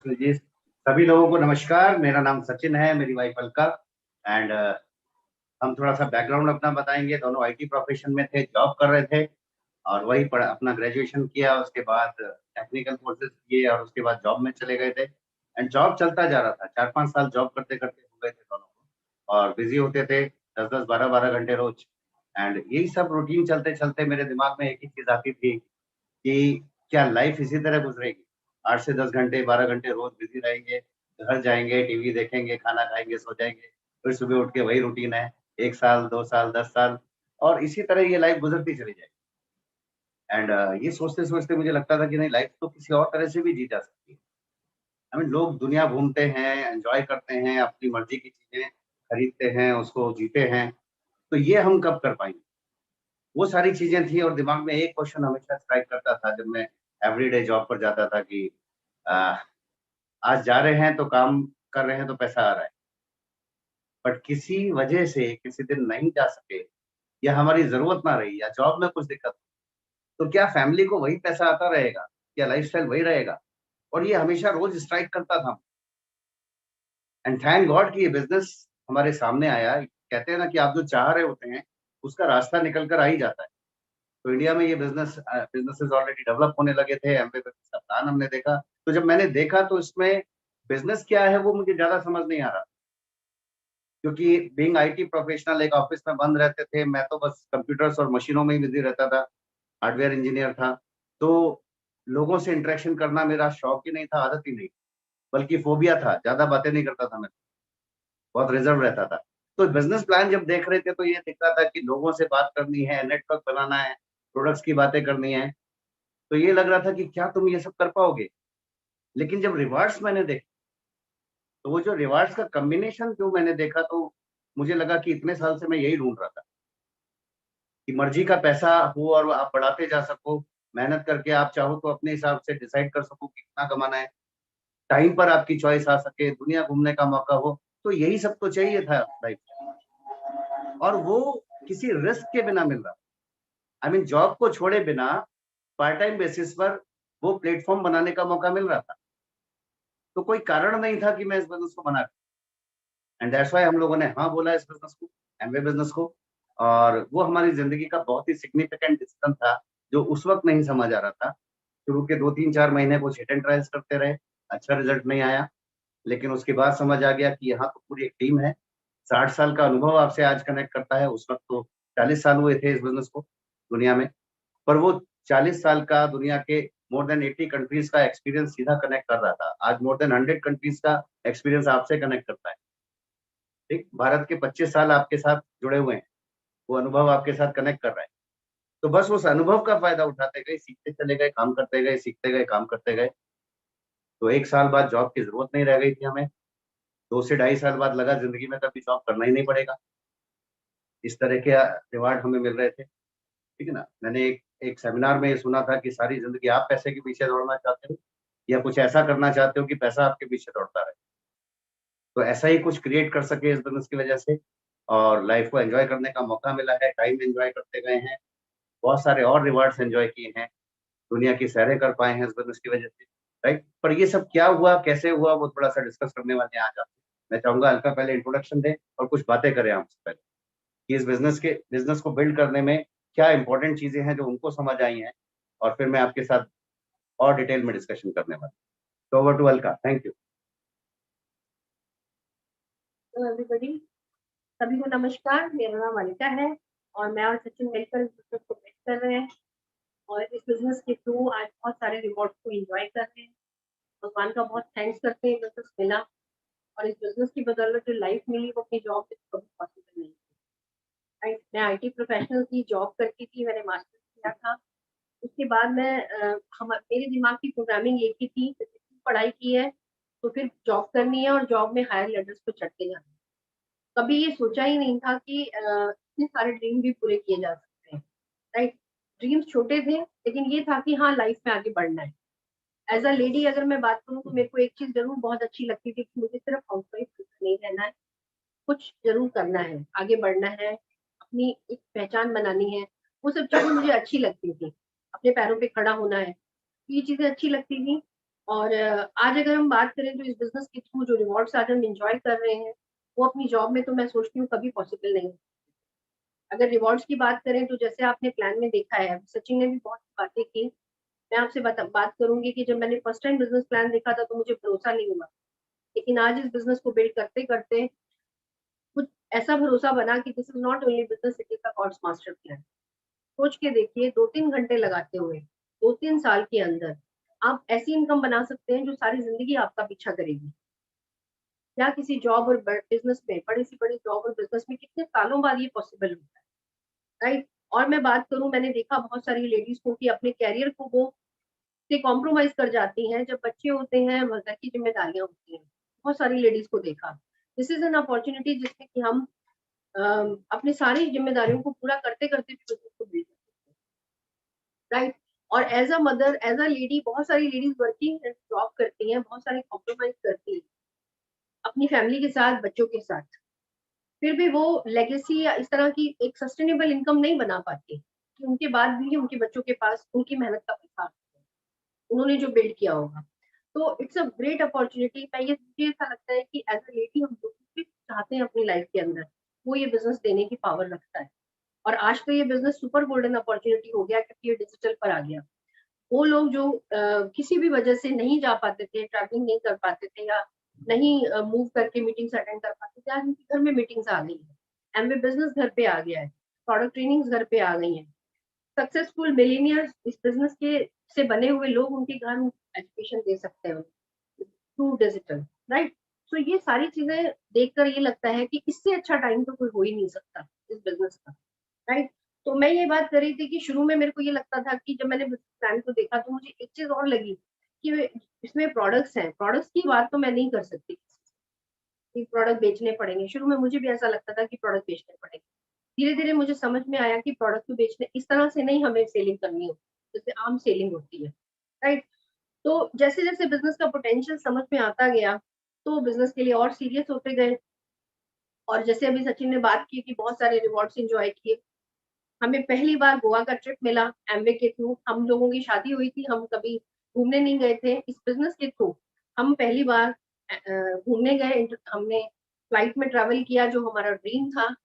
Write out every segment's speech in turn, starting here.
तो जी, सभी लोगों को नमस्कार। मेरा नाम सचिन है, मेरी वाइफ अलका। एंड हम थोड़ा सा बैकग्राउंड अपना बताएंगे। दोनों आईटी प्रोफेशन में थे, जॉब कर रहे थे और वही पढ़ा, अपना ग्रेजुएशन किया, उसके बाद टेक्निकल कोर्सेज किए और उसके बाद जॉब में चले गए थे। एंड जॉब चलता जा रहा था, 4-5 साल जॉब करते करते हो गए थे दोनों को, और बिजी होते थे 10-10 12-12 घंटे रोज। एंड यही सब रूटीन चलते चलते मेरे दिमाग में एक ही चीज आती थी कि क्या लाइफ इसी तरह गुजरेगी? 8 से 10 घंटे 12 घंटे रोज बिजी रहेंगे, घर जाएंगे, टीवी देखेंगे, खाना खाएंगे, सो जाएंगे, फिर सुबह उठ के वही रूटीन है। 1 साल, 2 साल, 10 साल, और इसी तरह ये लाइफ गुजरती चली जाएगी। एंड ये सोचते सोचते मुझे लगता था कि नहीं, लाइफ तो किसी और तरह से भी जी जा सकती है। आई मीन, लोग दुनिया घूमते हैं, एंजॉय करते हैं, अपनी मर्जी की चीजें खरीदते हैं, उसको जीते हैं। तो ये हम कब कर पाएंगे? वो सारी चीजें थी और दिमाग में एक क्वेश्चन हमेशा स्ट्राइक करता था जब मैं एवरीडे जॉब पर जाता था कि आ, आज जा रहे हैं तो काम कर रहे हैं तो पैसा आ रहा है, बट किसी वजह से किसी दिन नहीं जा सके, या हमारी जरूरत ना रही, या जॉब में कुछ दिक्कत, तो क्या फैमिली को वही पैसा आता रहेगा? क्या लाइफस्टाइल वही रहेगा? और ये हमेशा रोज स्ट्राइक करता था। एंड थैंक गॉड कि ये बिजनेस हमारे सामने आया। कहते हैं ना कि आप जो चाह रहे होते हैं उसका रास्ता निकल कर आ ही जाता है। तो इंडिया में ये बिजनेसेस ऑलरेडी डेवलप होने लगे थे। एमवे बिजनेस का प्लान हमने देखा। तो जब मैंने देखा तो इसमें बिजनेस क्या है वो मुझे ज्यादा समझ नहीं आ रहा, क्योंकि बीइंग आईटी प्रोफेशनल एक ऑफिस में बंद रहते थे, मैं तो बस कंप्यूटर्स और मशीनों में ही बिजी रहता था। हार्डवेयर इंजीनियर था। तो लोगों से इंटरेक्शन करना मेरा शौक ही नहीं था, आदत ही नहीं, बल्कि फोबिया था। ज्यादा बातें नहीं करता था मैं, बहुत रिजर्व रहता था। तो बिजनेस प्लान जब देख रहे थे तो ये दिख रहा था कि लोगों से बात करनी है, नेटवर्क बनाना है, प्रोडक्ट्स की बातें करनी है। तो ये लग रहा था कि क्या तुम ये सब कर पाओगे? लेकिन जब रिवार्ड्स मैंने देखे, तो वो जो रिवार्ड्स का कॉम्बिनेशन जो मैंने देखा, तो मुझे लगा कि इतने साल से मैं यही ढूंढ रहा था कि मर्जी का पैसा हो और आप बढ़ाते जा सको। मेहनत करके आप चाहो तो अपने हिसाब से डिसाइड कर सको कि कितना कमाना है। टाइम पर आपकी चॉइस आ सके, दुनिया घूमने का मौका हो। तो यही सब तो चाहिए था लाइफ, और वो किसी रिस्क के बिना मिल रहा। आई मीन, जॉब को छोड़े बिना पार्ट टाइम बेसिस पर वो प्लेटफॉर्म बनाने का मौका मिल रहा था। तो कोई कारण नहीं था कि मैं इस बिजनेस को बना। एंड दैट्स व्हाई हम लोगों ने हाँ बोला इस बिजनेस को, एमवे बिजनेस को। और वो हमारी जिंदगी का बहुत ही सिग्निफिकेंट डिसीजन था, जो उस वक्त नहीं समझ आ रहा था। शुरू के 2-3-4 महीने कुछ हिट एंड ट्रायल्स करते रहे, अच्छा रिजल्ट नहीं आया। लेकिन उसके बाद समझ आ गया कि यहाँ तो पूरी एक टीम है। 60 साल का अनुभव आपसे आज कनेक्ट करता है, उस वक्त तो 40 साल हुए थे इस बिजनेस को दुनिया में। पर वो 40 साल का दुनिया के मोर देन 80 कंट्रीज का एक्सपीरियंस सीधा कनेक्ट कर रहा था। आज मोर देन 100 कंट्रीज का एक्सपीरियंस आपसे कनेक्ट करता है। ठीक, भारत के 25 साल आपके साथ जुड़े हुए हैं, वो अनुभव आपके साथ कनेक्ट कर रहा है। तो बस उस अनुभव का फायदा उठाते गए, सीखते चले गए, काम करते गए, सीखते गए, काम करते गए। तो 1 साल बाद जॉब की जरूरत नहीं रह गई थी हमें। 2 से ढाई साल बाद लगा जिंदगी में कभी जॉब करना ही नहीं पड़ेगा। इस तरह के रिवार्ड हमें मिल रहे थे। ठीक है ना। मैंने एक सेमिनार में ये सुना था कि सारी जिंदगी आप पैसे के पीछे दौड़ना चाहते हो, या कुछ ऐसा करना चाहते हो कि पैसा आपके पीछे दौड़ता रहे। तो ऐसा ही कुछ क्रिएट कर सके इस बिजनेस की वजह से, और लाइफ को एंजॉय करने का मौका मिला है। टाइम एंजॉय करते गए हैं, बहुत सारे और रिवार्ड्स एंजॉय किए हैं, दुनिया की सैरें कर पाए हैं इस बिजनेस की वजह से। राइट। पर ये सब क्या हुआ, कैसे हुआ, वो थोड़ा सा डिस्कस करने वाले हैं आज आप। मैं चाहूंगा हल्का पहले इंट्रोडक्शन दे और कुछ बातें करें आपसे पहले कि इस बिजनेस को बिल्ड करने में क्या इंपॉर्टेंट चीजें हैं जो उनको समझ आई हैं, और फिर मैं आपके साथ और डिटेल में डिस्कशन करने वाला हूँ। तो over to Alka, thank you. Hello everybody, सभी को नमस्कार। मेरा नाम अनिता है और मैं और सचिन मिलकर इस बिजनेस को बिल्ड कर रहे हैं और इस बिजनेस के थ्रू आज बहुत सारे रिवॉर्ड को एंजॉय कर रहे हैं। भगवान का बहुत थैंक्स करते हैं, बिजनेस मिला और इस बिजनेस की बदौलत जो लाइफ मिली वो अपनी जॉब में कभी पॉसिबल नहीं थी। मैं आईटी प्रोफेशनल थी, जॉब करती थी, मैंने मास्टर्स किया था। उसके बाद मैं मेरे दिमाग की प्रोग्रामिंग एक ही थी, पढ़ाई की है तो फिर जॉब करनी है और जॉब में हायर लेवल्स पे चढ़ते जाना है। कभी ये सोचा ही नहीं था कि इतने सारे ड्रीम भी पूरे किए जा सकते हैं। राइट। ड्रीम्स छोटे थे लेकिन ये था कि हाँ, लाइफ में आगे बढ़ना है। एज अ लेडी अगर मैं बात करूँ तो मेरे को एक चीज जरूर बहुत अच्छी लगती थी कि मुझे सिर्फ हाउसवाइफ नहीं रहना है, कुछ जरूर करना है, आगे बढ़ना है, अपनी एक पहचान बनानी है। वो सब चीजें मुझे अच्छी लगती थी। अपने पैरों पे खड़ा होना है, ये चीजें अच्छी लगती थी। और आज अगर हम बात करें तो इस बिजनेस के थ्रू जो रिवॉर्ड्स आज हम इंजॉय कर रहे हैं वो अपनी जॉब में तो मैं सोचती हूँ कभी पॉसिबल नहीं। अगर रिवॉर्ड्स की बात करें तो जैसे आपने प्लान में देखा है, सचिन ने भी बहुत बातें की। मैं आपसे बात करूंगी कि जब मैंने फर्स्ट टाइम बिजनेस प्लान देखा था तो मुझे भरोसा नहीं हुआ, लेकिन आज इस बिजनेस को बिल्ड करते करते कुछ ऐसा भरोसा बना कि this is not only business, it is the gods master plan. सोच के देखिए, 2-3 घंटे लगाते हुए 2-3 साल के अंदर आप ऐसी इनकम बना सकते हैं जो सारी जिंदगी आपका पीछा करेगी। क्या किसी जॉब और बिजनेस में, बड़ी सी बड़ी जॉब और बिजनेस में कितने सालों बाद ये पॉसिबल होता है, राइट? और मैं बात करूं, मैंने देखा बहुत सारी लेडीज को कि अपने कैरियर को वो से कॉम्प्रोमाइज कर जाती हैं जब बच्चे होते हैं, घर की जिम्मेदारियां होती हैं। बहुत सारी लेडीज को देखा। दिस इज एन अपॉर्चुनिटी जिसमें कि हम अपनी सारी जिम्मेदारियों को पूरा करते करते भी बिजनेस को बिल्ड कर सकते हैं, राइट? और as a mother, as a lady, बहुत सारी लेडीज वर्किंग जॉब करती हैं, बहुत सारे कॉम्प्रोमाइज करती हैं अपनी फैमिली के साथ, बच्चों के साथ। फिर भी वो लेगेसी या इस तरह की एक सस्टेनेबल इनकम नहीं बना पाती कि उनके बाद भी उनके बच्चों के पास उनकी मेहनत का पैसा आता है, उन्होंने जो बिल्ड किया होगा। तो इट्स अ ग्रेट अपॉर्चुनिटी। मैं ये मुझे ऐसा लगता है कि एज अ लेडी हम जो कुछ भी चाहते हैं अपनी लाइफ के अंदर, वो ये बिजनेस देने की पावर रखता है। और आज तो ये बिजनेस सुपर गोल्डन अपॉर्चुनिटी हो गया क्योंकि ये डिजिटल पर आ गया। वो लोग जो किसी भी वजह से नहीं जा पाते थे, ट्रैवलिंग नहीं कर पाते थे या नहीं मूव करके मीटिंग्स अटेंड कर पाते थे, आज उनके घर में मीटिंग्स आ गई है, एमवे बिजनेस घर पे आ गया है, प्रोडक्ट ट्रेनिंग्स घर पे आ गई हैं। सक्सेसफुल मिलीनियर्स इस बिजनेस के से बने हुए लोग उनके घर एजुकेशन दे सकते हैं थ्रू डिजिटल, राइट? तो ये सारी चीजें देखकर ये लगता है कि इससे अच्छा टाइम तो कोई हो ही नहीं सकता इस बिजनेस का, राइट? तो मैं ये बात कर रही थी कि शुरू में मेरे को ये लगता था कि जब मैंने प्लान को देखा तो मुझे एक चीज और लगी कि इसमें प्रोडक्ट्स हैं, प्रोडक्ट्स की बात तो मैं नहीं कर सकती कि प्रोडक्ट बेचने पड़ेंगे। शुरू में मुझे भी ऐसा लगता था कि प्रोडक्ट बेचने पड़ेंगे। धीरे धीरे मुझे समझ में आया कि प्रोडक्ट को बेचने इस तरह से नहीं हमें सेलिंग करनी होती जैसे आम सेलिंग होती है, राइट? तो जैसे जैसे बिजनेस का पोटेंशियल समझ में आता गया तो बिजनेस के लिए और सीरियस होते गए। और जैसे अभी सचिन ने बात की कि बहुत सारे रिवॉर्ड्स एंजॉय किए। हमें पहली बार गोवा का ट्रिप मिला एमवे के थ्रू। हम लोगों की शादी हुई थी, हम कभी घूमने नहीं गए थे, इस बिजनेस के थ्रू हम पहली बार घूमने गए। हमने फ्लाइट में ट्रैवल किया जो हमारा ड्रीम था,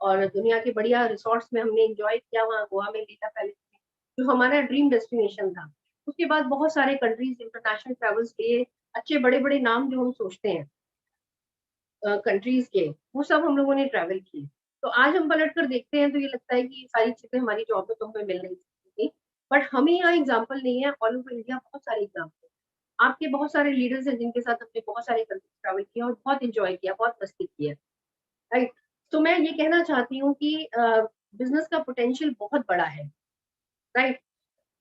और दुनिया के बढ़िया रिसोर्ट्स में हमने एंजॉय किया वहाँ गोवा में, लीला पैलेस में, जो हमारा ड्रीम डेस्टिनेशन था। उसके बाद बहुत सारे कंट्रीज इंटरनेशनल ट्रेवल्स लिए, अच्छे बड़े बड़े नाम जो हम सोचते हैं कंट्रीज के, वो सब हम लोगों ने ट्रैवल किए। तो आज हम पलट कर देखते हैं तो ये लगता है कि ये सारी चीजें हमारी जॉब में तो हमें मिल नहीं सकती थी। बट हमें यहाँ एग्जाम्पल नहीं है, ऑल ओवर इंडिया बहुत सारे एग्जाम्पल। आपके बहुत सारे लीडर्स हैं जिनके साथ हमने बहुत सारे कंट्रीज ट्रैवल किया और बहुत इंजॉय किया, बहुत मस्ती की है, राइट? तो मैं ये कहना चाहती हूँ कि बिजनेस का पोटेंशियल बहुत बड़ा है, राइट?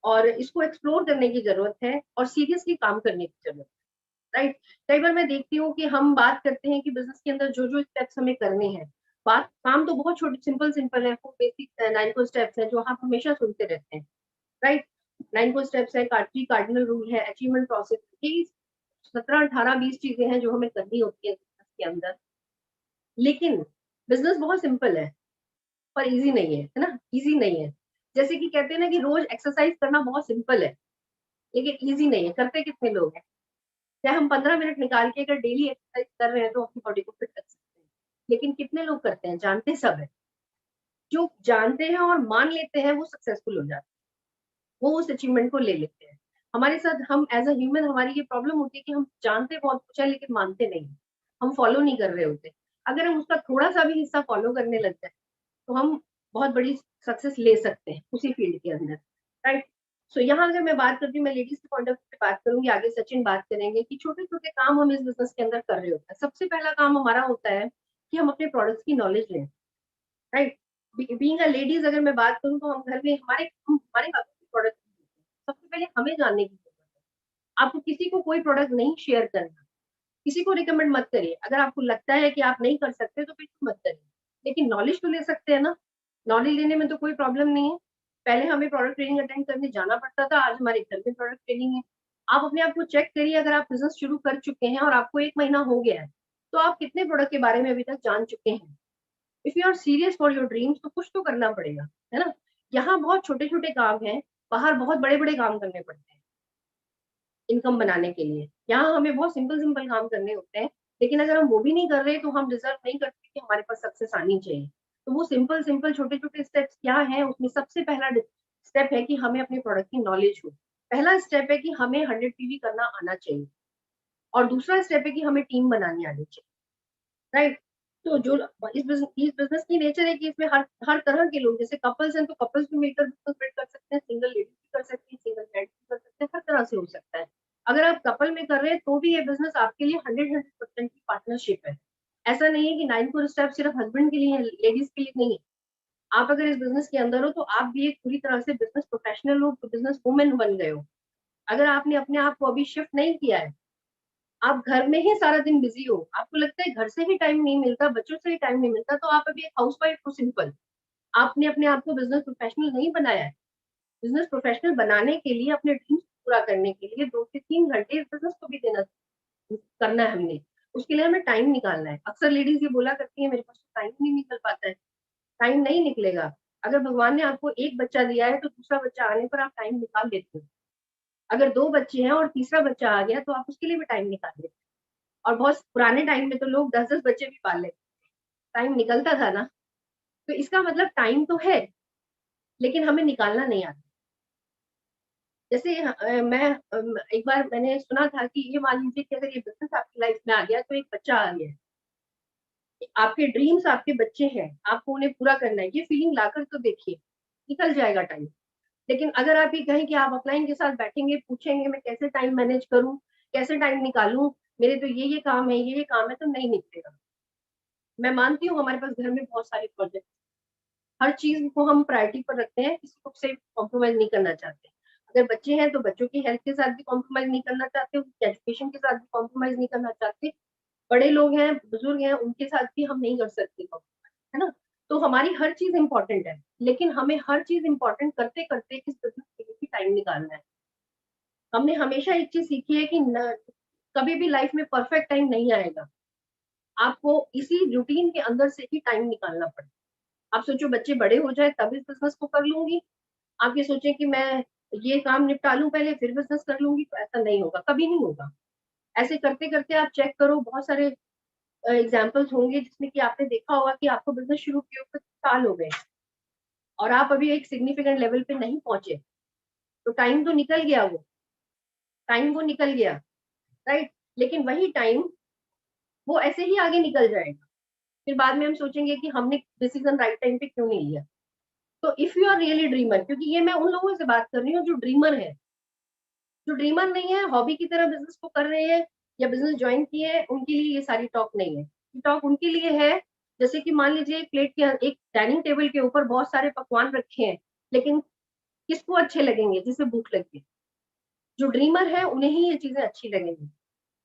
और इसको एक्सप्लोर करने की जरूरत है और सीरियसली काम करने की जरूरत है, राइट? कई बार मैं देखती हूँ कि हम बात करते हैं कि बिजनेस के अंदर जो जो स्टेप्स हमें करने हैं, बात काम तो बहुत छोटे सिंपल सिंपल है, वो बेसिक 9 स्टेप्स है जो आप हमेशा सुनते रहते हैं, राइट? 9 स्टेप्स है, कार्डिनल रूल है, अचीवमेंट प्रोसेस, ये 17-18-20 चीजें हैं जो हमें करनी होती है बिजनेस के अंदर। लेकिन बिजनेस बहुत सिंपल है पर इजी नहीं है ना? इजी नहीं है। जैसे कि कहते हैं ना कि रोज एक्सरसाइज करना बहुत सिंपल है लेकिन इजी नहीं है। करते कितने लोग हैं? चाहे हम 15 मिनट निकाल के अगर डेली एक्सरसाइज कर रहे हैं तो अपनी बॉडी को फिट रख सकते हैं, लेकिन कितने लोग करते हैं? जानते सब है। जो जानते हैं और मान लेते हैं वो सक्सेसफुल हो जाते हैं, वो उस अचीवमेंट को ले लेते हैं। हमारे साथ हम एज अ ह्यूमन हमारी ये प्रॉब्लम होती है कि हम जानते बहुत कुछ है लेकिन मानते नहीं, हम फॉलो नहीं कर रहे होते। अगर हम उसका थोड़ा सा भी हिस्सा फॉलो करने लग जाए तो हम बहुत बड़ी सक्सेस ले सकते हैं उसी फील्ड के अंदर, राइट? सो यहाँ अगर मैं बात करती हूँ, मैं लेडीज के पॉइंट ऑफ व्यू से बात करूंगी, आगे सचिन बात करेंगे कि छोटे छोटे काम हम इस बिजनेस के अंदर कर रहे होते हैं। सबसे पहला काम हमारा होता है कि हम अपने प्रोडक्ट्स की नॉलेज लें, राइट? बीइंग अ लेडीज अगर मैं बात करूँ तो हम घर में हमारे प्रोडक्ट, सबसे पहले हमें जानने की जरूरत है। आपको किसी को कोई प्रोडक्ट नहीं शेयर करना, किसी को रिकमेंड मत करिए। अगर आपको लगता है कि आप नहीं कर सकते तो बिल्कुल मत करिए, लेकिन नॉलेज तो ले सकते हैं ना। नॉलेज लेने में तो कोई प्रॉब्लम नहीं है। पहले हमें प्रोडक्ट ट्रेनिंग अटेंड करने जाना पड़ता था, आज हमारे घर में प्रोडक्ट ट्रेनिंग है। आप अपने आप को चेक करिए, अगर आप बिजनेस शुरू कर चुके हैं और आपको 1 महीना हो गया है तो आप कितने प्रोडक्ट के बारे में अभी तक जान चुके हैं। If you are serious for your dreams तो कुछ तो करना पड़ेगा, है ना? यहाँ बहुत छोटे छोटे काम हैं, बाहर बहुत बड़े बड़े काम करने पड़ते हैं। इनकम बनाने के लिए। यहाँ हमें बहुत सिंपल सिंपल काम करने होते हैं, लेकिन अगर हम वो भी नहीं कर रहे तो हम डिजर्व नहीं करते कि हमारे पास सक्सेस आनी चाहिए। तो वो सिंपल सिंपल छोटे छोटे स्टेप्स क्या है, उसमें सबसे पहला स्टेप है कि हमें अपने प्रोडक्ट की नॉलेज हो। पहला स्टेप है कि हमें 100 पीवी करना आना चाहिए, और दूसरा स्टेप है कि हमें टीम बनानी आनी चाहिए, राइट। तो जो इस बिजनेस की नेचर है कि इसमें हर हर तरह के लोग, जैसे कपल्स हैं तो कपल्स भी मिलकर बिजनेस बिल्ड कर सकते हैं, सिंगल लेडीज भी कर सकती है, सिंगल जेंट्स भी कर सकते हैं, हर तरह से हो सकता है। अगर आप कपल में कर रहे हैं तो भी ये बिजनेस आपके लिए 100% की पार्टनरशिप है। ऐसा नहीं है कि 9 स्टेप सिर्फ हस्बैंड के लिए है, लेडीज के लिए नहीं है। आप अगर इस बिजनेस के अंदर हो तो आप भी एक पूरी तरह से बिजनेस प्रोफेशनल हो, बिजनेस वुमेन बन गए हो। अगर आपने अपने आप को अभी शिफ्ट नहीं किया है, आप घर में ही सारा दिन बिजी हो, आपको लगता है घर से ही टाइम नहीं मिलता, बच्चों से ही टाइम नहीं मिलता, तो आप अभी एक हाउसवाइफ हो सिंपल। आपने अपने आप को बिजनेस प्रोफेशनल नहीं बनाया है। बिजनेस प्रोफेशनल बनाने के लिए, अपने ड्रीम्स पूरा करने के लिए 2 से 3 घंटे इस बिजनेस को भी देना करना है हमने। उसके लिए हमें टाइम निकालना है। अक्सर लेडीज ये बोला करती है, मेरे पास तो टाइम नहीं निकल पाता है। टाइम नहीं निकलेगा। अगर भगवान ने आपको एक बच्चा दिया है तो दूसरा बच्चा आने पर आप टाइम निकाल लेते हो। अगर 2 बच्चे हैं और तीसरा बच्चा आ गया तो आप उसके लिए भी टाइम निकाल लेते हो। और बहुत पुराने टाइम में तो लोग 10-10 बच्चे भी पाल लेते, टाइम निकलता था ना। तो इसका मतलब टाइम तो है, लेकिन हमें निकालना नहीं आता। जैसे एक बार मैंने सुना था कि ये मान लीजिए कि अगर ये बिजनेस आपकी लाइफ में आ गया तो एक बच्चा आ गया, आपके ड्रीम्स आपके बच्चे हैं, आपको उन्हें पूरा करना है, ये फीलिंग लाकर तो देखिए, निकल जाएगा टाइम। लेकिन अगर आप ये कहें कि आप अपलाइन के साथ बैठेंगे, पूछेंगे मैं कैसे टाइम मैनेज करूं, कैसे टाइम निकालूं, मेरे तो ये काम है, ये काम है, तो नहीं निकलेगा। मैं मानती हूँ हमारे पास घर में बहुत सारे प्रोजेक्ट, हर चीज को हम प्रायोरिटी पर रखते हैं, किसी को से कॉम्प्रोमाइज नहीं करना चाहते। अगर बच्चे हैं तो बच्चों की हेल्थ के साथ भी कॉम्प्रोमाइज नहीं करना चाहते, उनकी एजुकेशन के साथ भी कॉम्प्रोमाइज नहीं करना चाहते। बड़े लोग हैं, बुजुर्ग हैं, उनके साथ भी हम नहीं कर सकते compromise, है ना। तो हमारी हर चीज इंपॉर्टेंट है, लेकिन हमें हर चीज इंपॉर्टेंट करते करते इस बिजनेस के लिए भी टाइम निकालना है। हमने हमेशा एक चीज सीखी है कि कभी भी लाइफ में परफेक्ट टाइम नहीं आएगा। आपको इसी रूटीन के अंदर से ही टाइम निकालना पड़ेगा। आप सोचो बच्चे बड़े हो जाए तब इस बिजनेस को कर लूंगी, आप ये सोचें कि मैं ये काम निपटा लूं पहले फिर बिजनेस कर लूंगी, तो ऐसा नहीं होगा, कभी नहीं होगा। ऐसे करते करते आप चेक करो, बहुत सारे एग्जाम्पल्स होंगे जिसमें कि आपने देखा होगा कि आपको बिजनेस शुरू किए हुए कुछ साल हो गए और आप अभी एक सिग्निफिकेंट लेवल पे नहीं पहुंचे, तो टाइम तो निकल गया, वो टाइम वो निकल गया, राइट। लेकिन वही टाइम वो ऐसे ही आगे निकल जाएगा, फिर बाद में हम सोचेंगे कि हमने डिसीजन राइट टाइम पे क्यों नहीं लिया। तो if you are really dreamer, क्योंकि ये मैं उन लोगों से बात कर रही हूँ जो ड्रीमर है, जो ड्रीमर नहीं है, हॉबी की तरह बिजनेस को कर रहे हैं या बिजनेस ज्वाइन किए हैं, उनके लिए ये सारी टॉक नहीं है। ये टॉक उनके लिए है, जैसे कि मान लीजिए एक प्लेट के, एक डाइनिंग टेबल के ऊपर बहुत सारे पकवान रखे हैं, लेकिन किसको अच्छे लगेंगे? जिसे भूख लगी है। जो ड्रीमर है उन्हें ही ये चीजें अच्छी लगेंगी।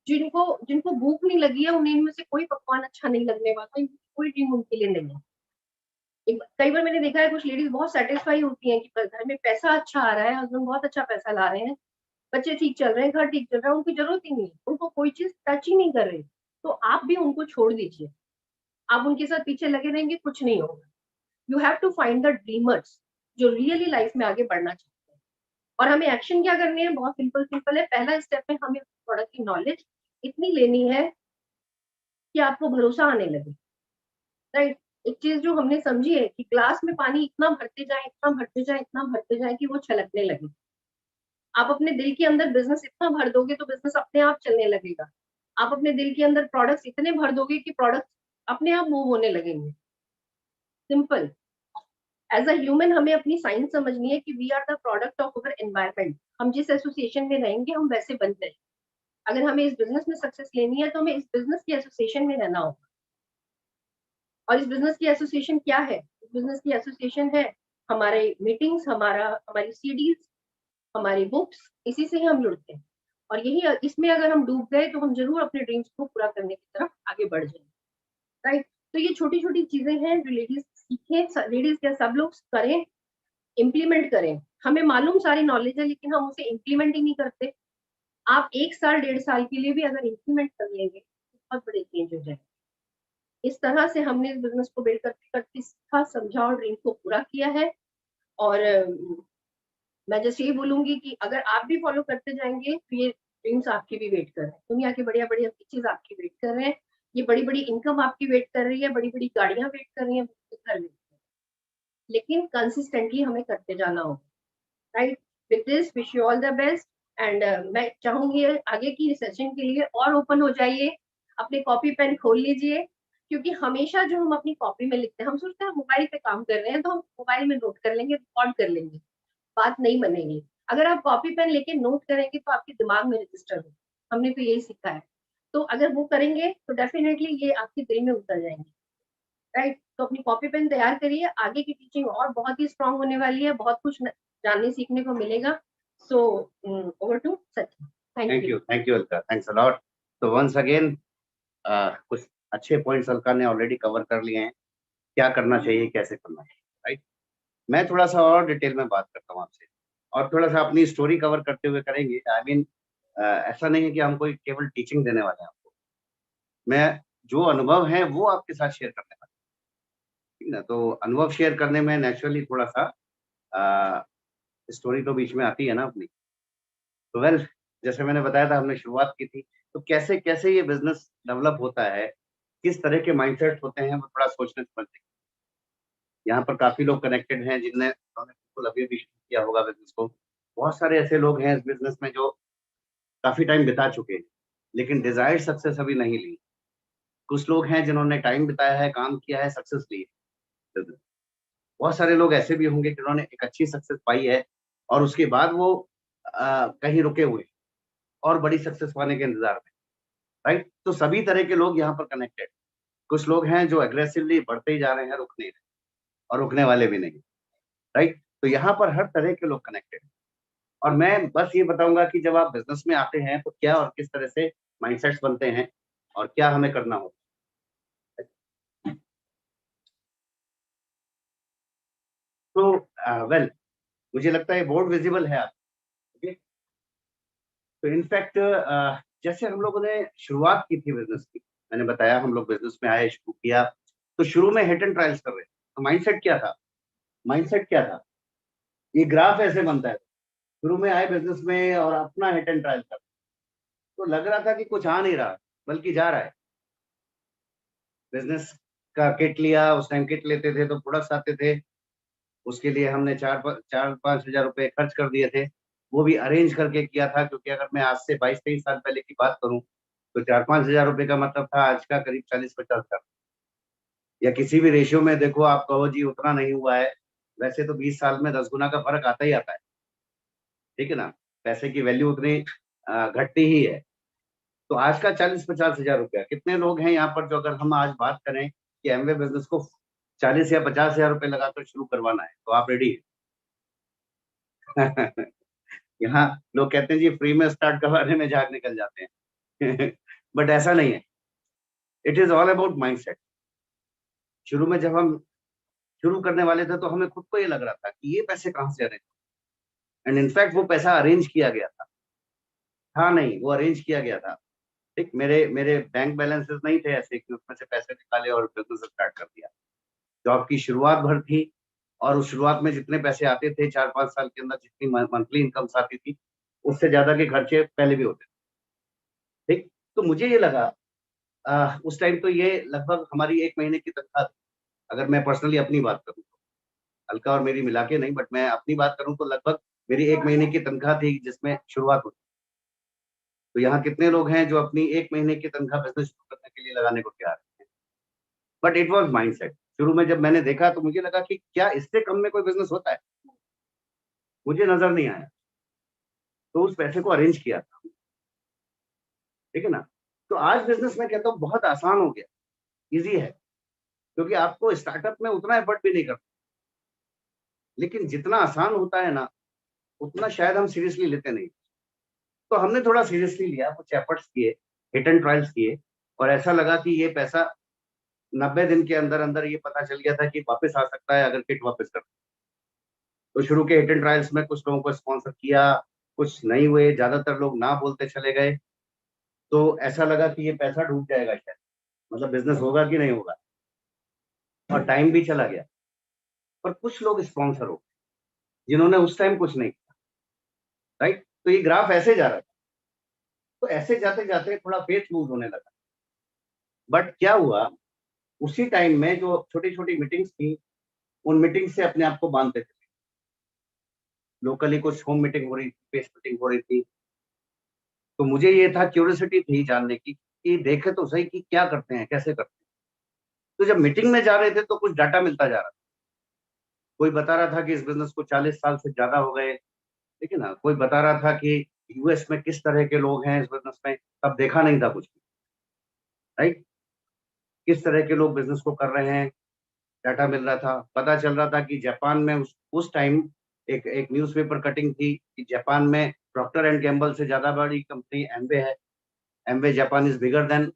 जिनको जिनको भूख नहीं लगी है उन्हें इनमें से कोई पकवान अच्छा नहीं लगने वाला, इनकी कोई ड्रीम उनके लिए नहीं है। कई बार मैंने देखा है कुछ लेडीज बहुत सेटिस्फाई होती हैं कि घर में पैसा अच्छा आ रहा है, हस्बैंड बहुत अच्छा पैसा ला रहे हैं, बच्चे ठीक चल रहे हैं, घर ठीक चल रहा है, उनकी जरूरत ही नहीं है, उनको कोई चीज टच ही नहीं कर रही। तो आप भी उनको छोड़ दीजिए, आप उनके साथ पीछे लगे रहेंगे, कुछ नहीं होगा। You have to find the dreamers जो रियली लाइफ में आगे बढ़ना चाहते हैं। और हमें एक्शन क्या करनी है? बहुत सिंपल सिंपल है। पहला स्टेप है हमें प्रोडक्ट की नॉलेज इतनी लेनी है कि आपको भरोसा आने लगे, राइट। एक चीज जो हमने समझी है कि ग्लास में पानी इतना भरते जाए, इतना भरते जाए, इतना भरते जाए कि वो छलकने लगे। आप अपने दिल के अंदर बिजनेस इतना भर दोगे तो बिजनेस अपने आप चलने लगेगा। आप अपने दिल के अंदर प्रोडक्ट्स इतने भर दोगे कि प्रोडक्ट्स अपने आप मूव होने लगेंगे। सिंपल। एज अ ह्यूमन हमें अपनी साइंस समझनी है कि we are the product of our environment. हम जिस एसोसिएशन में रहेंगे हम वैसे बनते हैं। अगर हमें इस बिजनेस में सक्सेस लेनी है तो हमें इस बिजनेस की एसोसिएशन में रहना होगा। और इस बिजनेस की एसोसिएशन क्या है? इस बिजनेस की एसोसिएशन है हमारे मीटिंग्स, हमारी सीडीज, हमारी बुक्स, इसी से ही हम जुड़ते हैं। और यही, इसमें अगर हम डूब गए तो हम जरूर अपने ड्रीम्स को पूरा करने की तरफ आगे बढ़ जाएंगे, राइट। तो ये छोटी छोटी चीजें हैं जो लेडीज सीखें, लेडीज क्या सब लोग करें, इम्प्लीमेंट करें। हमें मालूम सारी नॉलेज है लेकिन हम उसे इम्प्लीमेंट ही नहीं करते। आप 1 साल 1.5 साल के लिए भी अगर इम्प्लीमेंट कर लेंगे तो बहुत बड़े चेंज हो जाए। इस तरह से हमने इस बिजनेस को बिल्ड करते करते सीखा, समझा और ड्रीम को पूरा किया है। और मैं जैसे ये बोलूंगी कि अगर आप भी फॉलो करते जाएंगे तो ये ड्रीम्स आपकी भी वेट कर रहे हैं, दुनिया के बढ़िया बढ़िया बीचेस आपकी वेट कर रहे हैं, ये बड़ी बड़ी इनकम आपकी वेट कर रही है, बड़ी बड़ी गाड़ियां वेट कर रही हैं, घर वेट कर रही है, लेकिन कंसिस्टेंटली हमें करते जाना होगा, right. With this wish you all the best. And मैं चाहूंगी आगे की सेशन के लिए और ओपन हो जाइए, अपने कॉपी पेन खोल लीजिए, क्योंकि हमेशा जो हम अपनी कॉपी में लिखते हैं, हम सोचते हैं मोबाइल पे काम कर रहे हैं तो हम मोबाइल में नोट कर लेंगे, रिकॉर्ड कर लेंगे, बात नहीं बनेगी। अगर आप कॉपी पेन लेके नोट करेंगे तो आपके दिमाग में रजिस्टर होगा, हमने तो यही सीखा है। तो अगर वो करेंगे तो डेफिनेटली ये आपके दिल में उतर जाएंगे, राइट। तो अपनी कॉपी पेन तैयार करिए, आगे की टीचिंग और बहुत ही स्ट्रांग होने वाली है, बहुत कुछ जानने सीखने को मिलेगा। So over to Sachin. Thank you. Thank you Alka, thanks a lot. तो वंस अगेन कुछ अच्छे पॉइंट्स अलका ने ऑलरेडी कवर कर लिए हैं, क्या करना चाहिए, कैसे करना चाहिए, राइट। मैं थोड़ा सा और डिटेल में बात करता हूँ आपसे, और थोड़ा सा अपनी स्टोरी कवर करते हुए करेंगे। आई मीन ऐसा नहीं है कि हम कोई केवल टीचिंग देने वाले हैं आपको, मैं जो अनुभव है वो आपके साथ शेयर करने वाला हूं, ठीक ना। तो अनुभव शेयर करने में नेचुरली थोड़ा सा स्टोरी तो बीच में आती है ना अपनी। तो वेल, जैसे मैंने बताया था, हमने शुरुआत की थी, तो कैसे कैसे ये बिजनेस डेवलप होता है, किस तरह के माइंडसेट होते हैं, वो थोड़ा सोचने समझने। यहाँ पर काफी लोग कनेक्टेड हैं जिन्होंने बिल्कुल अभी अभी शुरू किया होगा बिजनेस को। बहुत सारे ऐसे लोग हैं इस बिजनेस में जो काफी टाइम बिता चुके हैं, लेकिन डिजायर्ड सक्सेस अभी नहीं ली। कुछ लोग हैं जिन्होंने टाइम बिताया है, काम किया है, सक्सेस ली है। बहुत सारे लोग ऐसे भी होंगे जिन्होंने एक अच्छी सक्सेस पाई है और उसके बाद वो कहीं रुके हुए और बड़ी सक्सेस पाने के इंतजार में, राइट। तो सभी तरह के लोग यहाँ पर कनेक्टेड। कुछ लोग हैं जो एग्रेसिवली बढ़ते ही जा रहे हैं, रुक नहीं रहे, और रुकने वाले भी नहीं, राइट। तो यहाँ पर हर तरह के लोग कनेक्टेड। और मैं बस ये बताऊंगा कि जब आप बिजनेस में आते हैं तो क्या और किस तरह से माइंडसेट्स बनते हैं और क्या हमें करना होता है। तो वेल, मुझे लगता है बोर्ड विजिबल है आप, ओके। तो इनफैक्ट जैसे हम लोगों ने शुरुआत की थी बिजनेस की, मैंने बताया हम लोग बिजनेस में आए, शुरू किया, तो शुरू में हिट एंड ट्रायल्स कर रहे थे। तो माइंडसेट क्या था, माइंडसेट क्या था, ये ग्राफ ऐसे बनता है। शुरू में आए बिजनेस में और अपना हिट एंड ट्रायल कर, तो लग रहा था कि कुछ आ नहीं रहा, बल्कि जा रहा है। बिजनेस का किट लिया, उस टाइम किट लेते थे तो प्रोडक्ट्स आते थे, उसके लिए हमने 4-5 हजार रुपए खर्च कर दिए थे। वो भी अरेंज करके किया था, क्योंकि अगर मैं आज से 22-23 साल पहले की बात करूं तो 4-5 हजार रुपए का मतलब था आज का करीब 40-50 हजार। या किसी भी रेशियो में देखो, आप कहो जी उतना नहीं हुआ है, वैसे तो 20 साल में 10 गुना का फर्क आता ही आता है, ठीक है ना। पैसे की वैल्यू उतनी घटती ही है। तो आज का 40-50 हजार रुपया, कितने लोग हैं यहाँ पर जो, अगर हम आज बात करें कि एमवे बिजनेस को 40 या 50 हजार रुपए लगाकर शुरू करवाना है, तो आप रेडी हैं? यहाँ लोग कहते हैं जी फ्री में स्टार्ट करवाने में झाग निकल जाते हैं। बट ऐसा नहीं है, it is all about mindset. शुरू में जब हम शुरू करने वाले थे तो हमें खुद को ये लग रहा था कि ये पैसे कहाँ से अरेंज, एंड इनफैक्ट वो पैसा अरेंज किया गया था। हाँ नहीं, वो अरेंज किया गया था, ठीक। मेरे मेरे बैंक बैलेंसेस नहीं थे ऐसे कि उसमें से पैसे निकाले और बिजनेस स्टार्ट कर दिया। जॉब की शुरुआत भर थी, और उस शुरुआत में जितने पैसे आते थे 4-5 साल के अंदर, जितनी मंथली इनकम आती थी, उससे ज्यादा के खर्चे पहले भी होते थे, ठीक। तो मुझे ये लगा उस टाइम तो ये लगभग हमारी 1 महीने की तनख्वाह थी। अगर मैं पर्सनली अपनी बात करूँ तो, अलका और मेरी मिला के नहीं, बट मैं अपनी बात करूँ तो लगभग मेरी 1 महीने की तनख्वाह थी जिसमें शुरुआत हुई। तो यहाँ कितने लोग हैं जो अपनी 1 महीने की तनख्वाह बिजनेस शुरू करने के लिए लगाने को तैयार हैं। But it was mindset. शुरू में जब मैंने देखा तो मुझे लगा कि क्या इससे कम में कोई बिजनेस होता है, मुझे नजर नहीं आया। तो उस पैसे को अरेंज किया था, ठीक है ना। तो आज बिजनेस में कहता हूँ बहुत आसान हो गया, इजी है, क्योंकि आपको स्टार्टअप में उतना एफर्ट भी नहीं करना। लेकिन जितना आसान होता है ना, उतना शायद हम सीरियसली लेते नहीं। तो हमने थोड़ा सीरियसली लिया, कुछ एफर्ट्स किए, हिट एंड ट्रायल्स किए, और ऐसा लगा कि ये पैसा 90 दिन के अंदर अंदर ये पता चल गया था कि वापस आ सकता है अगर किट वापस कर। तो शुरू के हिट एंड ट्रायल्स में कुछ लोगों को स्पॉन्सर किया, कुछ नहीं हुए, ज्यादातर लोग ना बोलते चले गए। तो ऐसा लगा कि ये पैसा डूब जाएगा शायद, मतलब बिजनेस होगा कि नहीं होगा, और टाइम भी चला गया। पर कुछ लोग स्पॉन्सर हो जिन्होंने उस टाइम कुछ नहीं किया, राइट। तो ये ग्राफ ऐसे जा रहा था, तो ऐसे जाते जाते थोड़ा फेथ लूज होने लगा। बट क्या हुआ, उसी टाइम में जो छोटी छोटी मीटिंग्स थी, उन मीटिंग से अपने आप को बांधते थे। लोकली कुछ होम मीटिंग हो रही थी, फेस मीटिंग हो रही थी, तो मुझे ये था, क्यूरियोसिटी थी जानने की कि देखे तो सही कि क्या करते हैं, कैसे करते हैं। तो जब मीटिंग में जा रहे थे तो कुछ डाटा मिलता जा रहा था। कोई बता रहा था कि इस बिजनेस को 40 साल से ज्यादा हो गए, ठीक है ना। कोई बता रहा था कि यूएस में किस तरह के लोग हैं इस बिजनेस में, तब देखा नहीं था कुछ भी, राइट। किस तरह के लोग बिजनेस को कर रहे हैं, डाटा मिल रहा था। पता चल रहा था कि जापान में उस टाइम एक एक न्यूज़पेपर कटिंग थी कि जापान में प्रॉक्टर एंड गैम्बल से ज्यादा बड़ी कंपनी एम्वे है। Amway Japan is bigger than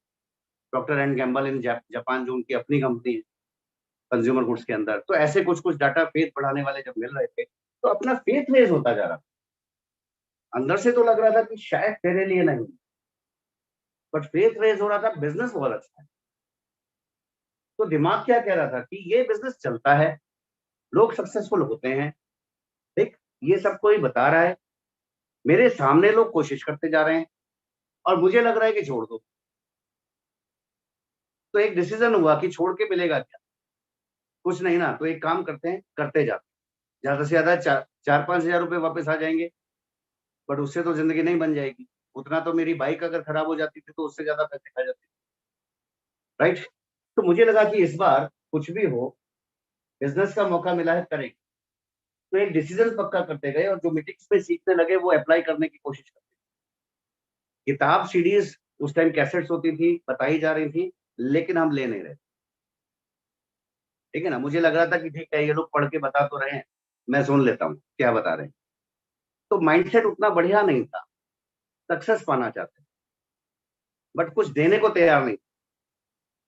Procter and Gamble in Japan, जो उनकी अपनी कंपनी है कंज्यूमर गुड्स के अंदर। तो ऐसे कुछ कुछ डाटा फेथ बढ़ाने वाले जब मिल रहे थे, तो अपना फेथ रेज होता जा रहा था। अंदर से तो लग रहा था कि शायद तेरे लिए नहीं, बट फेथ रेज हो रहा था, बिजनेस बहुत अच्छा है। तो दिमाग क्या कह रहा था कि ये बिजनेस चलता है, लोग सक्सेसफुल होते हैं, देख ये सब कोई बता रहा है, मेरे सामने लोग कोशिश करते जा रहे हैं, और मुझे लग रहा है कि छोड़ दो। तो एक डिसीजन हुआ कि छोड़ के मिलेगा क्या, कुछ नहीं ना, तो एक काम करते हैं, करते जाते हैं। ज्यादा से ज्यादा 4-5 हजार रुपये वापस आ जाएंगे, बट उससे तो जिंदगी नहीं बन जाएगी। उतना तो मेरी बाइक अगर खराब हो जाती थी तो उससे ज्यादा पैसे खा जाते, राइट। तो मुझे लगा कि इस बार कुछ भी हो, बिजनेस का मौका मिला है, करेंगे। तो एक डिसीजन पक्का करते गए, और जो मीटिंग्स में सीखने लगे वो अप्लाई करने की कोशिश करते। किताब सीरीज उस टाइम कैसेट्स होती थी, बताई जा रही थी, लेकिन हम ले नहीं रहे, ठीक है ना। मुझे लग रहा था कि ठीक है, ये लोग पढ़ के बता तो रहे हैं, मैं सुन लेता हूँ क्या बता रहे हैं। तो माइंडसेट उतना बढ़िया नहीं था, सक्सेस पाना चाहते, बट कुछ देने को तैयार नहीं,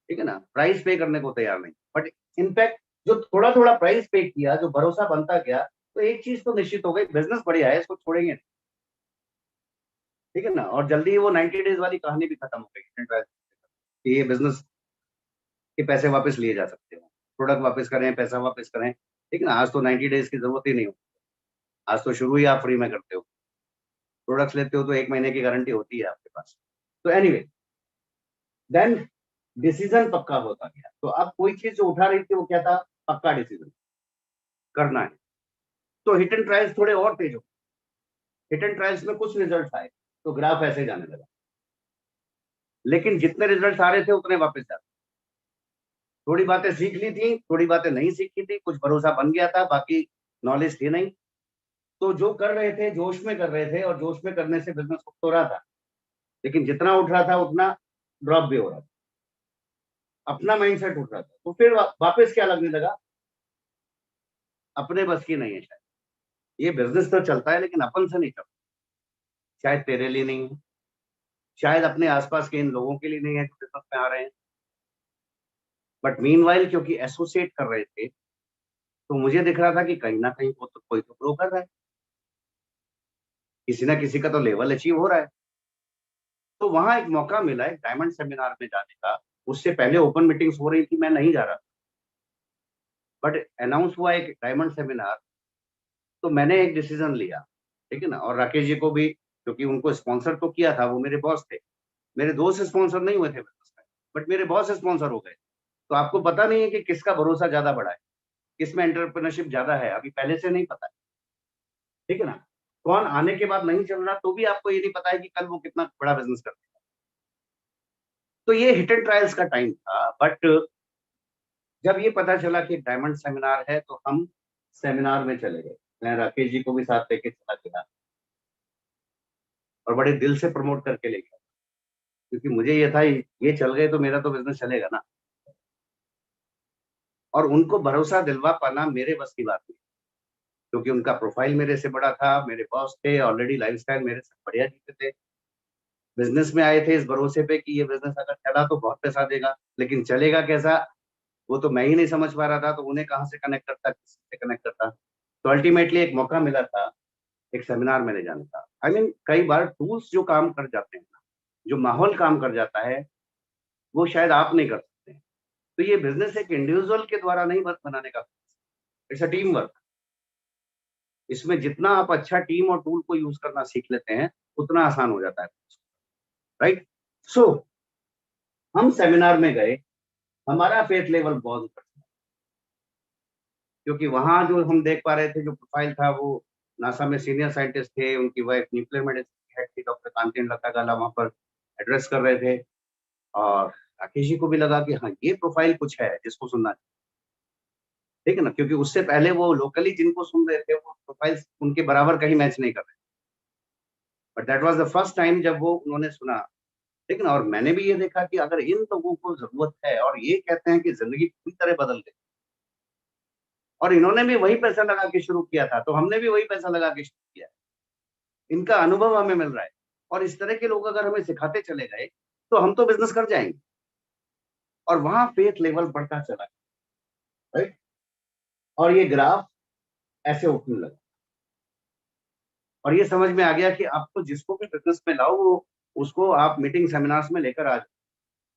ठीक है ना, प्राइस पे करने को तैयार नहीं। बट इनफैक्ट जो थोड़ा थोड़ा प्राइस पे किया, जो भरोसा बनता गया, तो एक चीज तो निश्चित हो गई, बिजनेस बढ़िया है, इसको छोड़ेंगे नहीं, ठीक है ना। और जल्दी ही वो 90 डेज वाली कहानी भी खत्म हो गई कि ये बिजनेस के पैसे वापस लिए जा सकते हो, प्रोडक्ट वापस करें, पैसा वापस करें, ठीक है ना। आज तो 90 डेज की जरूरत ही नहीं हो, आज तो शुरू ही आप फ्री में करते हो। प्रोडक्ट्स लेते हो तो 1 महीने की गारंटी होती है आपके पास। तो एनीवे, देन डिसीजन पक्का होता गया। तो अब कोई चीज जो उठा रही थी वो क्या था, पक्का डिसीजन करना है। तो हिट एंड ट्रायल्स थोड़े और तेज हो, हिट एंड ट्रायल्स में कुछ रिजल्ट आए, तो ग्राफ ऐसे जाने लगा। लेकिन जितने रिजल्ट आ रहे थे उतने वापस जाते। थोड़ी बातें सीख ली थी, थोड़ी बातें नहीं सीखी थी, कुछ भरोसा बन गया था, बाकी नॉलेज थी नहीं। तो जो कर रहे थे जोश में कर रहे थे, और जोश में करने से बिजनेस उठ तो रहा था, लेकिन जितना उठ रहा था उतना ड्रॉप भी हो रहा था, अपना माइंडसेट उठ रहा था। तो फिर वापस क्या लगने लगा, अपने बस की नहीं है शायद, ये बिजनेस तो चलता है लेकिन अपन से नहीं चलता, शायद तेरे लिए नहीं है, शायद अपने आसपास के इन लोगों के लिए नहीं है जो बिजनेस में आ रहे हैं। बट मीनवाइल क्योंकि एसोसिएट कर रहे थे, तो मुझे दिख रहा था कि कहीं ना कहीं वो तो कोई तो ग्रो कर रहा है, किसी ना किसी का तो लेवल अचीव हो रहा है। तो वहां एक मौका मिला एक डायमंड सेमिनार में जाने का। उससे पहले ओपन मीटिंग्स हो रही थी, मैं नहीं जा रहा, बट अनाउंस हुआ एक डायमंड सेमिनार, तो मैंने एक डिसीजन लिया, ठीक है ना। और राकेश जी को भी, क्योंकि उनको स्पॉन्सर तो किया था, वो मेरे बॉस थे। मेरे दोस्त स्पॉन्सर नहीं हुए थे बिजनेस में, बट मेरे बॉस स्पॉन्सर हो गए। तो आपको पता नहीं है कि किसका भरोसा ज्यादा बड़ा है, किसमें एंटरप्रेन्योरशिप ज्यादा है, अभी पहले से नहीं पता है, ठीक है ना। कौन आने के बाद नहीं चल रहा, तो भी आपको ये नहीं पता है कि कल वो कितना बड़ा बिजनेस करते हैं। तो ये हिट एंड ट्रायल्स का टाइम था। बट जब ये पता चला कि डायमंड सेमिनार है, तो हम सेमिनार में चले गए। मैं राकेश जी को भी साथ लेके चला गया, और बड़े दिल से प्रमोट करके ले गया, क्योंकि मुझे ये था ये चल गए तो मेरा तो बिजनेस चलेगा ना। और उनको भरोसा दिलवा पाना मेरे बस की बात नहीं, क्योंकि उनका प्रोफाइल मेरे से बड़ा था, मेरे बॉस थे, ऑलरेडी लाइफस्टाइल मेरे से बढ़िया जीते थे, बिजनेस में आए थे इस भरोसे पे कि ये बिजनेस अगर चला तो बहुत पैसा देगा, लेकिन चलेगा कैसा वो तो मैं ही नहीं समझ पा रहा था। तो उन्हें कहाँ से कनेक्ट करता, किससे कनेक्ट करता। तो अल्टीमेटली एक मौका मिला था एक सेमिनार में ले जाने का। आई मीन कई बार टूल्स जो काम कर जाते हैं ना, जो माहौल काम कर जाता है, वो शायद आप नहीं कर सकते। तो ये बिजनेस एक इंडिविजुअल के द्वारा नहीं बस बनाने का, इट्स अ टीम वर्क। इसमें जितना आप अच्छा टीम और टूल को यूज करना सीख लेते हैं, उतना आसान हो जाता है। राइट। सो हम सेमिनार में गए, हमारा फेथ लेवल बहुत ऊपर था, क्योंकि वहां जो हम देख पा रहे थे, जो प्रोफाइल था, वो नासा में सीनियर साइंटिस्ट थे, उनकी वाइफ न्यूक्लियर मेडिसिन हेड थी, डॉक्टर कांतिन लतागाला वहां पर एड्रेस कर रहे थे। और राकेश जी को भी लगा कि हाँ, ये प्रोफाइल कुछ है जिसको सुनना चाहिए, ठीक है ना, क्योंकि उससे पहले वो लोकली जिनको सुन रहे थे वो प्रोफाइल उनके बराबर कहीं मैच नहीं कर रहे। But that was the first time जब वो उन्होंने सुना, ठीक है ना। और मैंने भी ये देखा कि अगर इन लोगों को जरूरत है और ये कहते हैं कि जिंदगी पूरी तरह बदल गई, और इन्होंने भी वही पैसा लगा के शुरू किया था, तो हमने भी वही पैसा लगा के शुरू किया। इनका अनुभव हमें मिल रहा है, और इस तरह के लोग अगर हमें सिखाते चले गए तो हम तो बिजनेस कर जाएंगे। और वहां फेथ लेवल बढ़ता चला, राइट। और ये ग्राफ ऐसे उठने लगा, और ये समझ में आ गया कि आपको जिसको भी बिजनेस में लाओ, वो उसको आप मीटिंग सेमिनार्स में लेकर आ जाओ,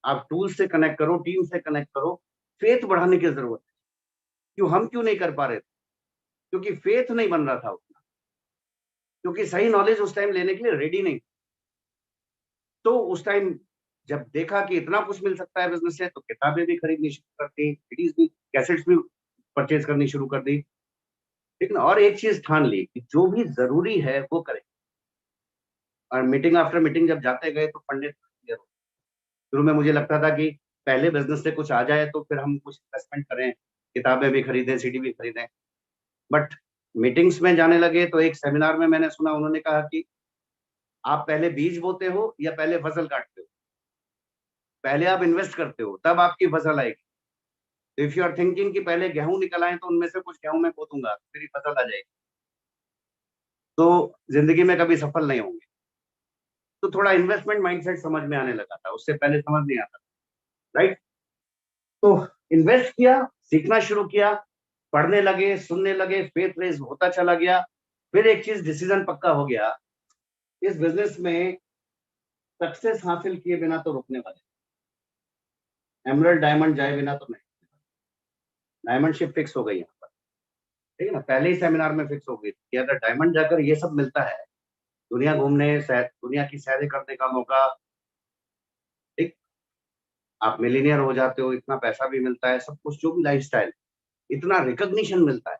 आप टूल से कनेक्ट करो, टीम से कनेक्ट करो। फेथ बढ़ाने की जरूरत है। हम क्यों नहीं कर पा रहे थे? क्योंकि फेथ नहीं बन रहा था उतना, क्योंकि सही नॉलेज उस टाइम लेने के लिए रेडी नहीं। तो उस टाइम जब देखा कि इतना कुछ मिल सकता है बिजनेस से, तो किताबें भी खरीदनी शुरू कर दी, सीडीज भी, कैसेट्स भी परचेज करनी शुरू कर दी, ठीक ना। और एक चीज ठान ली कि जो भी जरूरी है वो करें। और मीटिंग आफ्टर मीटिंग जब जाते गए तो पंडित क्लियर हो। शुरू में मुझे लगता था कि पहले बिजनेस से कुछ आ जाए तो फिर हम कुछ इन्वेस्टमेंट करें, किताबें भी खरीदें, सीडी भी खरीदें। बट मीटिंग्स में जाने लगे तो एक सेमिनार में मैंने सुना, उन्होंने कहा कि आप पहले बीज बोते हो या पहले फसल काटते हो? पहले आप इन्वेस्ट करते हो तब आपकी फसल आएगी। तो इफ यू आर थिंकिंग कि पहले गेहूं निकल आए तो उनमें से कुछ गेहूं मैं बो दूंगा मेरी फसल आ जाएगी, तो जिंदगी में कभी सफल नहीं होंगे। तो थोड़ा इन्वेस्टमेंट माइंडसेट समझ में आने लगा था, उससे पहले समझ नहीं आता, राइट। तो इन्वेस्ट किया, सीखना शुरू किया, पढ़ने लगे, सुनने लगे, फेथ रेज होता चला गया। फिर एक चीज डिसीजन पक्का हो गया, इस बिजनेस में सक्सेस हासिल किए बिना तो रुकने वाले, एमरल्ड डायमंड जाए बिना तो नहीं। डायमंडशिप फिक्स हो गई यहाँ पर, ठीक है ना, पहले ही सेमिनार में फिक्स हो गई कि अगर डायमंड जाकर ये सब मिलता है, दुनिया घूमने, दुनिया की सैरें करने का मौका, ठीक, आप मिलीनियर हो जाते हो, इतना पैसा भी मिलता है, सब कुछ जो भी लाइफस्टाइल, इतना रिकॉग्निशन मिलता है,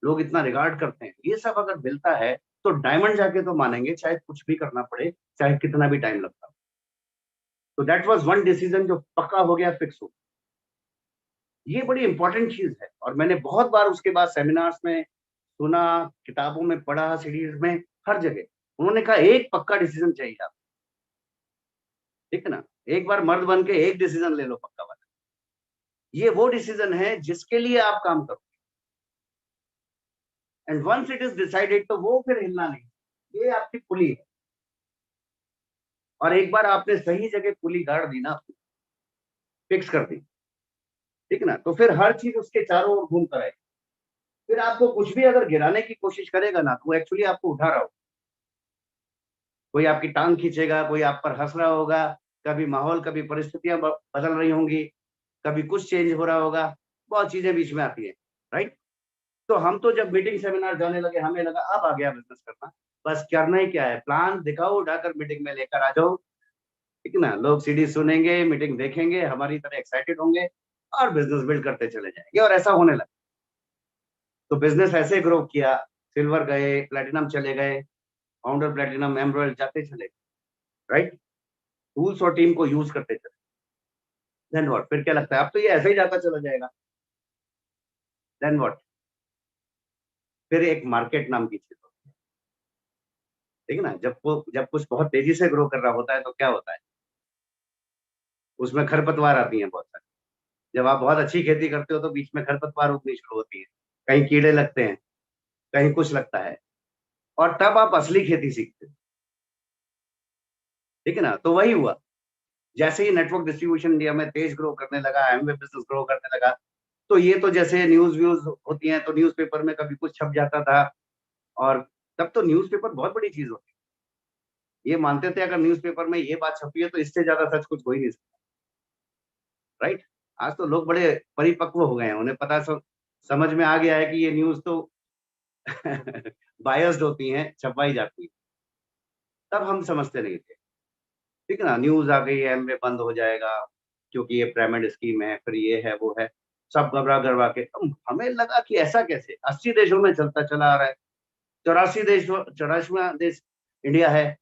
लोग इतना रिगार्ड करते हैं, ये सब अगर मिलता है तो डायमंड जाके तो मानेंगे, चाहे कुछ भी करना पड़े, चाहे कितना भी टाइम लगता हो। तो दैट वाज वन डिसीजन जो पक्का हो गया, फिक्स हो। ये बड़ी इंपॉर्टेंट चीज है, और मैंने बहुत बार उसके बाद सेमिनार्स में सुना, किताबों में पढ़ा, सीरीज में, हर जगह उन्होंने कहा एक पक्का डिसीजन चाहिए आप, ठीक है ना। एक बार मर्द बन के एक डिसीजन ले लो पक्का वाला, ये वो डिसीजन है जिसके लिए आप काम करो। And once it is decided तो वो फिर हिलना नहीं, ये आपकी पुली है। और एक बार आपने सही जगह पुली गाड़ दी ना, फिक्स कर दी, ठीक है ना, तो फिर हर चीज उसके चारों ओर घूम कर आएगी। फिर आपको कुछ भी अगर गिराने की कोशिश करेगा ना, तो वो एक्चुअली आपको उठा रहा हो। कोई आपकी टांग खींचेगा, कोई आप पर हंस रहा होगा, कभी माहौल, कभी परिस्थितियां बदल रही होंगी, कभी कुछ चेंज हो रहा होगा, बहुत चीजें बीच में आती है, राइट। तो हम तो जब मीटिंग सेमिनार जाने लगे, हमें लगा अब आ गया बिजनेस करना, बस करना ही क्या है, प्लान दिखाओ, उठाकर मीटिंग में लेकर आ जाओ, ठीक है ना। लोग सीडी सुनेंगे, मीटिंग देखेंगे, हमारी तरह एक्साइटेड होंगे, और बिजनेस बिल्ड करते चले जाएंगे, और ऐसा होने लगा। तो बिजनेस ऐसे ग्रो किया, सिल्वर गए, प्लेटिनम चले गए, फाउंडर प्लेटिनम, एमरल्ड जाते चले, राइट। टूल्स और टीम को यूज करते चले। देन व्हाट, फिर क्या लगता है, अब तो ये ऐसे ही जाता चला जाएगा। देन व्हाट, फिर एक मार्केट नाम की चीज होती है, ठीक है ना। जब कुछ बहुत तेजी से ग्रो कर रहा होता है तो क्या होता है, उसमें खरपतवार आती है बहुत सारी। जब आप बहुत अच्छी खेती करते हो तो बीच में खरपतवार उगनी शुरू होती है, कहीं कीड़े लगते हैं, कहीं कुछ लगता है, और तब आप असली खेती सीखते हो, ठीक है ना। तो वही हुआ, जैसे ही नेटवर्क डिस्ट्रीब्यूशन इंडिया में तेज ग्रो करने लगा, एमवे बिजनेस ग्रो करने लगा, तो ये तो जैसे न्यूज व्यूज होती हैं, तो न्यूज़पेपर में कभी कुछ छप जाता था। और तब तो न्यूज़पेपर बहुत बड़ी चीज होती है, ये मानते थे अगर न्यूज़पेपर में ये बात छपी है तो इससे ज्यादा सच कुछ हो ही नहीं सकता, राइट। आज तो लोग बड़े परिपक्व हो गए हैं, उन्हें पता, समझ में आ गया है कि ये न्यूज तो बायस्ड होती हैं, छपवाई जाती है। तब हम समझते नहीं थे, ठीक है ना, न्यूज आ गई एमवे बंद हो जाएगा क्योंकि ये पिरामिड स्कीम है, फिर ये है वो है, सब घबरा घबरा के। हमें लगा कि ऐसा कैसे, 80 देशों में चलता चला आ रहा है, 84वां देश इंडिया है,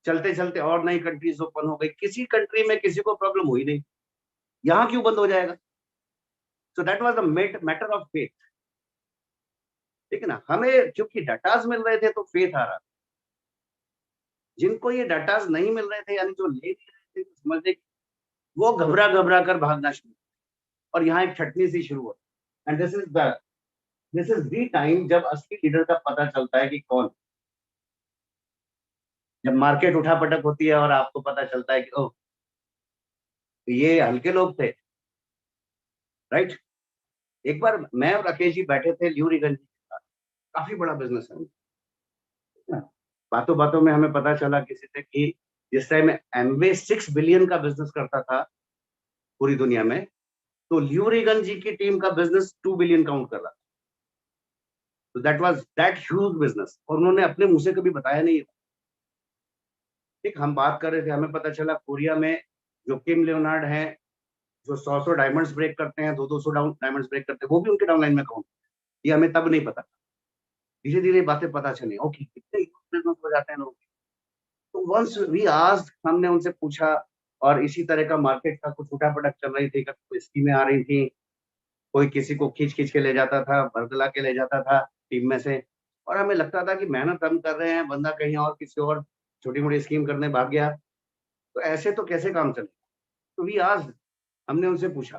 चलते चलते और नई कंट्रीज ओपन हो गई, किसी कंट्री में किसी को प्रॉब्लम हुई नहीं, यहाँ क्यों बंद हो जाएगा? So that was the matter of faith. ठीक है ना, हमें क्योंकि डाटाज मिल रहे थे तो फेथ आ रहा। जिनको ये डाटाज नहीं मिल रहे थे, यानी जो ले नहीं रहे थे, तो समझते वो घबरा घबरा कर भागना शुरू, और यहाँ एक छटनी सी शुरू हो। And this is the time जब असली लीडर का पता चलता है कि कौन। जब मार्केट उठा पटक होती है और आपको पता चलता है कि ओह, ये हल्के लोग थे, राइट। एक बार मैं और राकेश जी बैठे थे ल्यूरीगंज के साथ, काफी बड़ा बिजनेस है उनका। बातों बातों में हमें पता चला किसी से कि जिस टाइम एमवे 6 बिलियन का बिजनेस करता था पूरी दुनिया में, तो ल्यूरीगंज जी की टीम का बिजनेस 2 बिलियन काउंट कर रहा था। तो that was that huge business, और उन्होंने अपने मुंह से कभी बताया नहीं। ठीक, हम बात कर रहे थे, हमें पता चला कोरिया में जो किम लियोनार्ड हैं, जो 100 डायमंड्स ब्रेक करते हैं, 200 डायमंड्स ब्रेक करते हैं, वो भी उनके डाउनलाइन में काउंट। ये हमें तब नहीं पता, धीरे धीरे बातें पता चली, ओके कितने बिजनेस हो जाते हैं लोग। तो वंस वी आस्क्ड, हमने उनसे पूछा, और इसी तरह का मार्केट का कुछ उठापटक चल रही थी, कभी स्कीमें आ रही थी, कोई किसी को खींच खींच के ले जाता था, बरगला के ले जाता था टीम में से, और हमें लगता था कि मेहनत हम कर रहे हैं, बंदा कहीं और किसी और छोटी मोटी स्कीम करने भाग गया, तो ऐसे तो कैसे काम चले। तो वी आज, हमने उनसे पूछा,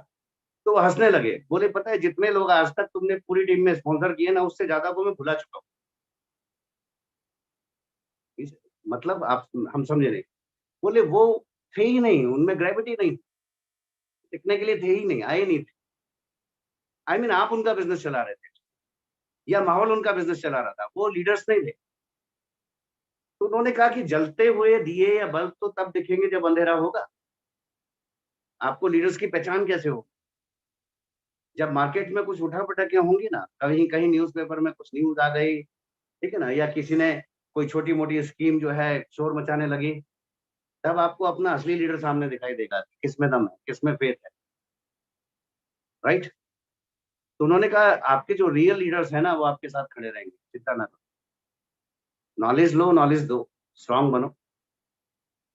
तो वो हंसने लगे, बोले पता है जितने लोग आज तक तुमने पूरी टीम में स्पॉन्सर किए ना, उससे ज्यादा को मैं भुला चुका हूँ। मतलब आप, हम समझे नहीं। बोले वो थे ही नहीं, उनमें ग्रेविटी नहीं, टिकने के लिए थे ही नहीं, आए नहीं थे। आई मीन आप उनका बिजनेस चला रहे थे, या माहौल उनका बिजनेस चला रहा था, वो लीडर्स नहीं थे। तो उन्होंने कहा कि जलते हुए दिए या बल्ब तो तब दिखेंगे जब अंधेरा होगा। आपको लीडर्स की पहचान कैसे हो? जब मार्केट में कुछ उठा पटकियां होंगी ना, कहीं कहीं न्यूज़पेपर में कुछ न्यूज आ गई, ठीक है ना, या किसी ने कोई छोटी मोटी स्कीम जो है शोर मचाने लगी, तब आपको अपना असली लीडर सामने दिखाई देगा, किसमें दम है, किसमें फेथ है, राइट। तो उन्होंने कहा आपके जो रियल लीडर्स है ना, वो आपके साथ खड़े रहेंगे, चिंता ना करो, नॉलेज लो, नॉलेज दो, स्ट्रांग बनो।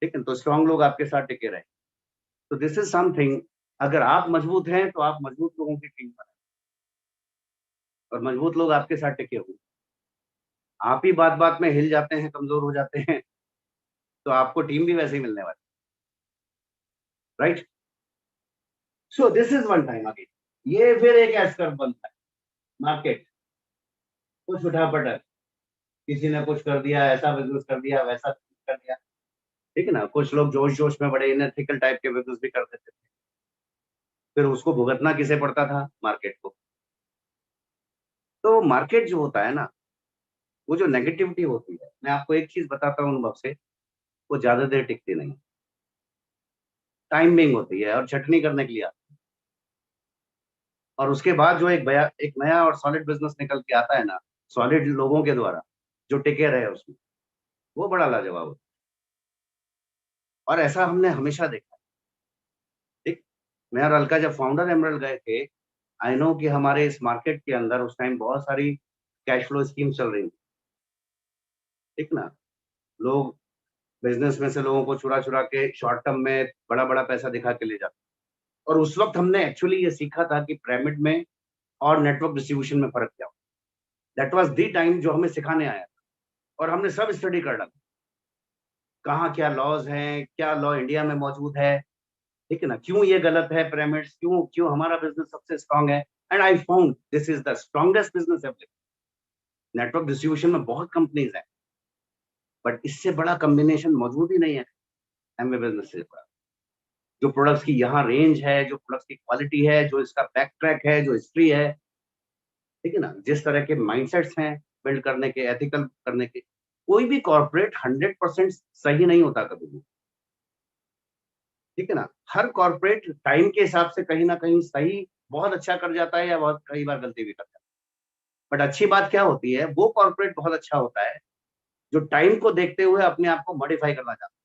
ठीक है, तो स्ट्रांग लोग आपके साथ टिके रहे। तो दिस इज समथिंग, अगर आप मजबूत हैं तो आप मजबूत लोगों की टीम बनाए, और मजबूत लोग आपके साथ टिके हुए। आप ही बात बात में हिल जाते हैं, कमजोर हो जाते हैं, तो आपको टीम भी वैसे ही मिलने वाली, right. So this is one time again, ये फिर एक एस कर्व बनता है। मार्केट कुछ उठा पटक, किसी ने कुछ कर दिया, ऐसा बिजनेस कर दिया, वैसा कर दिया, ठीक है ना, कुछ लोग जोश जोश में बड़े इनएथिकल टाइप के बिजनेस भी कर देते थे, फिर उसको भुगतना किसे पड़ता था? मार्केट को। तो मार्केट जो होता है ना, वो जो नेगेटिविटी होती है, मैं आपको एक चीज बताता हूँ अनुभव से, वो ज्यादा देर टिकती नहीं, टाइमिंग होती है, और छटनी करने के लिए और उसके बाद जो एक नया और सॉलिड बिजनेस निकल के आता है ना, सॉलिड लोगों के द्वारा जो टिके रहे उसमें, वो बड़ा लाजवाब होता है। और ऐसा हमने हमेशा देखा है। ठीक, मैं और अलका जब फाउंडर एमरल्ड गए थे, आई नो कि हमारे इस मार्केट के अंदर उस टाइम बहुत सारी कैश फ्लो स्कीम चल रही थी, ठीक ना। लोग बिजनेस में से लोगों को चुरा चुरा के शॉर्ट टर्म में बड़ा बड़ा पैसा दिखा के ले जाते। और उस वक्त हमने एक्चुअली ये सीखा था कि पिरामिड में और नेटवर्क डिस्ट्रीब्यूशन में फर्क क्या हो। दैट वाज द टाइम जो हमें सिखाने आया था, और हमने सब स्टडी कर डाला, कहाँ क्या लॉज हैं, क्या लॉ इंडिया में मौजूद है, ठीक है ना, क्यों ये गलत है पिरामिड्स, क्यों क्यों हमारा बिजनेस सबसे स्ट्रांग है। And I found this is the strongest business available. Network distribution में बहुत कंपनीज हैं, बट इससे बड़ा कॉम्बिनेशन मौजूद ही नहीं है एमवे बिजनेस से बड़ा। जो प्रोडक्ट्स की यहाँ रेंज है, जो प्रोडक्ट्स की क्वालिटी है, जो इसका बैक ट्रैक है, जो हिस्ट्री है, ठीक है ना, जिस तरह के माइंडसेट्स हैं बिल्ड करने के, एथिकल करने के। कोई भी कॉर्पोरेट 100% सही नहीं होता कभी भी, ठीक है ना। हर कॉर्पोरेट टाइम के हिसाब से कहीं ना कहीं सही बहुत अच्छा कर जाता है, या बहुत कई बार गलती भी करता है। बट अच्छी बात क्या होती है, वो कॉर्पोरेट बहुत अच्छा होता है जो टाइम को देखते हुए अपने आप को मॉडिफाई करना चाहता है।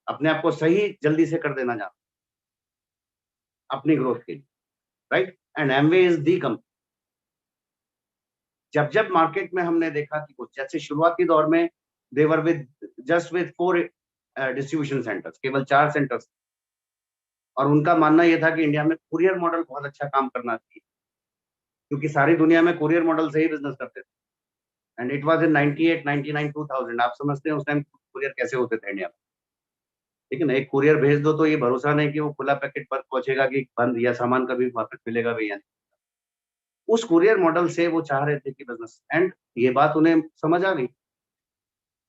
अपने आप को सही जल्दी से कर देना चाहते हैं अपनी ग्रोथ के लिए, right. And Amway is the company. जब जब मार्केट में हमने देखा कि कुछ जैसे शुरुआती दौर में they were with just with 4 distribution centers, केवल 4 सेंटर्स, और उनका मानना यह था कि इंडिया में कुरियर मॉडल बहुत अच्छा काम करना चाहिए, क्योंकि सारी दुनिया में कुरियर मॉडल से ही बिजनेस करते थे। And it was in 98, 99, 2000। आप समझते हैं उस टाइम कुरियर कैसे होते थे इंडिया में, ठीक है ना। एक कुरियर भेज दो तो ये भरोसा नहीं कि वो खुला पैकेट पर पहुंचेगा कि बंद, या सामान कभी वापस मिलेगा भी या नहीं। उस कुरियर मॉडल से वो चाह रहे थे कि बिजनेस, एंड ये बात उन्हें समझ आ गई।